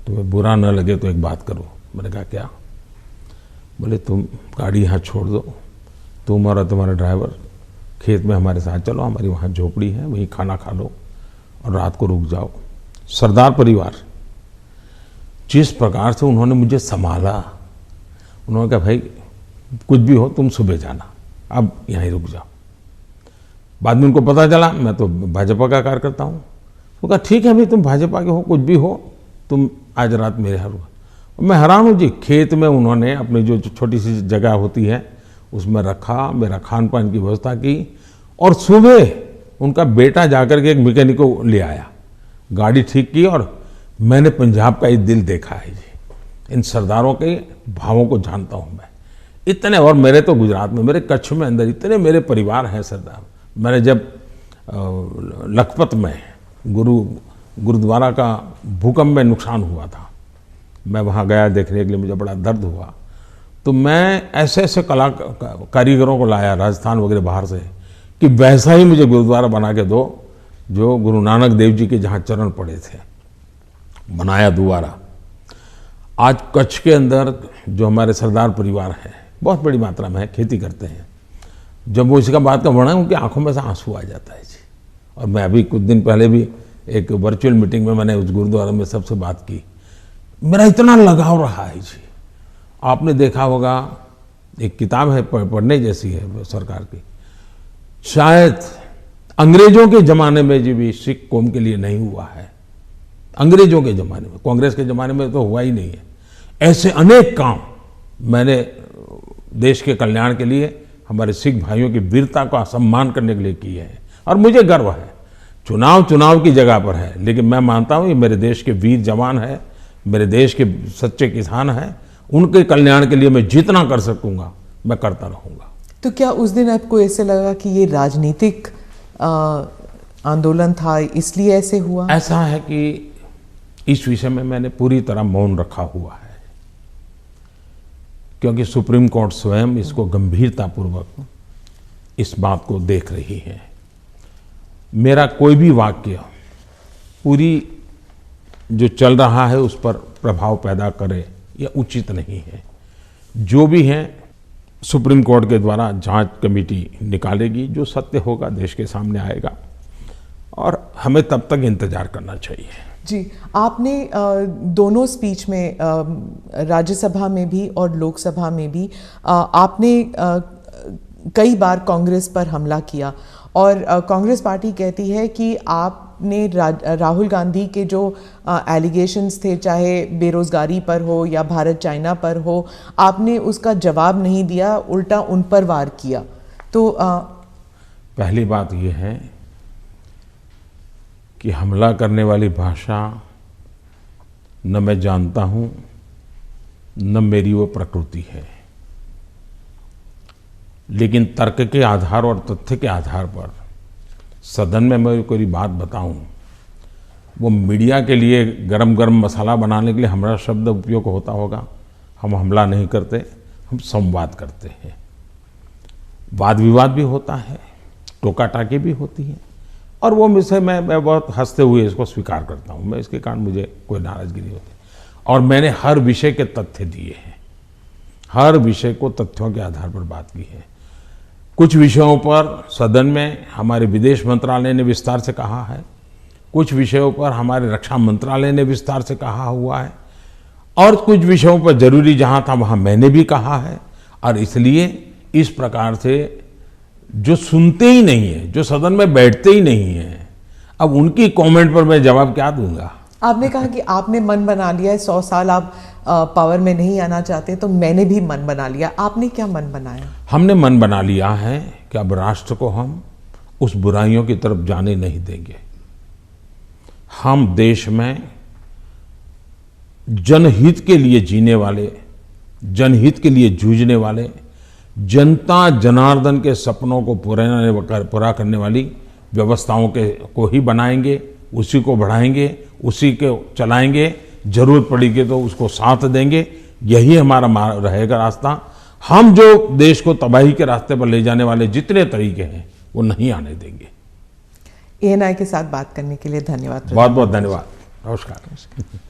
तुम्हें बुरा न लगे तो एक बात करो। मैंने कहा क्या? बोले तुम गाड़ी यहाँ छोड़ दो, तुम और तुम्हारा ड्राइवर खेत में हमारे साथ चलो, हमारी वहाँ झोपड़ी है, वहीं खाना खा लो और रात को रुक जाओ। सरदार परिवार जिस प्रकार से उन्होंने मुझे संभाला, उन्होंने कहा भाई कुछ भी हो तुम सुबह जाना, अब यहीं रुक जाओ। बाद में उनको पता चला मैं तो भाजपा का कार्यकर्ता हूँ। वो कहा ठीक है भाई तुम भाजपा के हो, कुछ भी हो, तुम आज रात मेरे यहाँ रुको। मैं हैरान हूँ जी, खेत में उन्होंने अपनी जो छोटी सी जगह होती है उसमें रखा, मेरा खान पान की व्यवस्था की और सुबह उनका बेटा जाकर के एक मैकेनिक को ले आया, गाड़ी ठीक की और मैंने पंजाब का ये दिल देखा है जी। इन सरदारों के भावों को जानता हूँ मैं इतने। और मेरे तो गुजरात में, मेरे कच्छ में अंदर इतने मेरे परिवार हैं सरदार। मैंने जब लखपत में गुरुद्वारा का भूकंप में नुकसान हुआ था, मैं वहाँ गया देखने के लिए, मुझे बड़ा दर्द हुआ। तो मैं ऐसे ऐसे कारीगरों को लाया राजस्थान वगैरह बाहर से कि वैसा ही मुझे गुरुद्वारा बना के दो जो गुरु नानक देव जी के जहाँ चरण पड़े थे। बनाया दोबारा। आज कच्छ के अंदर जो हमारे सरदार परिवार है, बहुत बड़ी मात्रा में है, खेती करते हैं। जब वो इसका बात का वर्णन, उनकी आंखों में से आंसू आ जाता है जी। और मैं अभी कुछ दिन पहले भी एक वर्चुअल मीटिंग में मैंने उस गुरुद्वारा में सबसे बात की, मेरा इतना लगाव रहा है जी। आपने देखा होगा, एक किताब है पढ़ने जैसी है सरकार की, शायद अंग्रेजों के ज़माने में जी भी सिख कौम के लिए नहीं हुआ है। अंग्रेजों के ज़माने में, कांग्रेस के ज़माने में तो हुआ ही नहीं है। ऐसे अनेक काम मैंने देश के कल्याण के लिए, हमारे सिख भाइयों की वीरता का सम्मान करने के लिए किए हैं। और मुझे गर्व है, चुनाव की जगह पर है, लेकिन मैं मानता हूँ ये मेरे देश के वीर जवान है, मेरे देश के सच्चे किसान हैं। उनके कल्याण के लिए मैं जितना कर सकूँगा मैं करता रहूँगा। तो क्या उस दिन आपको ऐसे लगा कि ये राजनीतिक आंदोलन था, इसलिए ऐसे हुआ? ऐसा है कि इस विषय में मैंने पूरी तरह मौन रखा हुआ है, क्योंकि सुप्रीम कोर्ट स्वयं इसको गंभीरतापूर्वक इस बात को देख रही है। मेरा कोई भी वाक्य पूरी जो चल रहा है उस पर प्रभाव पैदा करे, यह उचित नहीं है। जो भी है सुप्रीम कोर्ट के द्वारा जांच कमेटी निकालेगी, जो सत्य होगा देश के सामने आएगा, और हमें तब तक इंतजार करना चाहिए। जी, आपने दोनों स्पीच में, राज्यसभा में भी और लोकसभा में भी, आपने कई बार कांग्रेस पर हमला किया, और कांग्रेस पार्टी कहती है कि आपने राहुल गांधी के जो एलिगेशंस थे, चाहे बेरोजगारी पर हो या भारत चाइना पर हो, आपने उसका जवाब नहीं दिया, उल्टा उन पर वार किया। तो पहली बात यह है कि हमला करने वाली भाषा न मैं जानता हूं, न मेरी वो प्रकृति है। लेकिन तर्क के आधार और तथ्य के आधार पर सदन में मैं कोई बात बताऊं, वो मीडिया के लिए गरम गरम मसाला बनाने के लिए हमारा शब्द उपयोग होता होगा। हम हमला नहीं करते, हम संवाद करते हैं। वाद विवाद भी होता है, टोका टाकी भी होती है, और वो विषय मैं बहुत हंसते हुए इसको स्वीकार करता हूँ। मैं इसके कारण मुझे कोई नाराजगी नहीं होती। और मैंने हर विषय के तथ्य दिए हैं, हर विषय को तथ्यों के आधार पर बात की है। कुछ विषयों पर सदन में हमारे विदेश मंत्रालय ने विस्तार से कहा है, कुछ विषयों पर हमारे रक्षा मंत्रालय ने विस्तार से कहा हुआ है, और कुछ विषयों पर जरूरी जहाँ था वहाँ मैंने भी कहा है। और इसलिए इस प्रकार से जो सुनते ही नहीं है, जो सदन में बैठते ही नहीं है, अब उनकी कमेंट पर मैं जवाब क्या दूंगा। आपने कहा कि आपने मन बना लिया है, 100 साल आप पावर में नहीं आना चाहते, तो मैंने भी मन बना लिया। आपने क्या मन बनाया? हमने मन बना लिया है कि अब राष्ट्र को हम उस बुराइयों की तरफ जाने नहीं देंगे। हम देश में जनहित के लिए जीने वाले, जनहित के लिए जूझने वाले, जनता जनार्दन के सपनों को पूरा करने वाली व्यवस्थाओं को ही बनाएंगे, उसी को बढ़ाएंगे, उसी को चलाएंगे। जरूरत पड़ेगी तो उसको साथ देंगे। यही हमारा रहेगा रास्ता। हम जो देश को तबाही के रास्ते पर ले जाने वाले जितने तरीके हैं वो नहीं आने देंगे। ANI के साथ बात करने के लिए धन्यवाद। बहुत बहुत धन्यवाद। नमस्कार।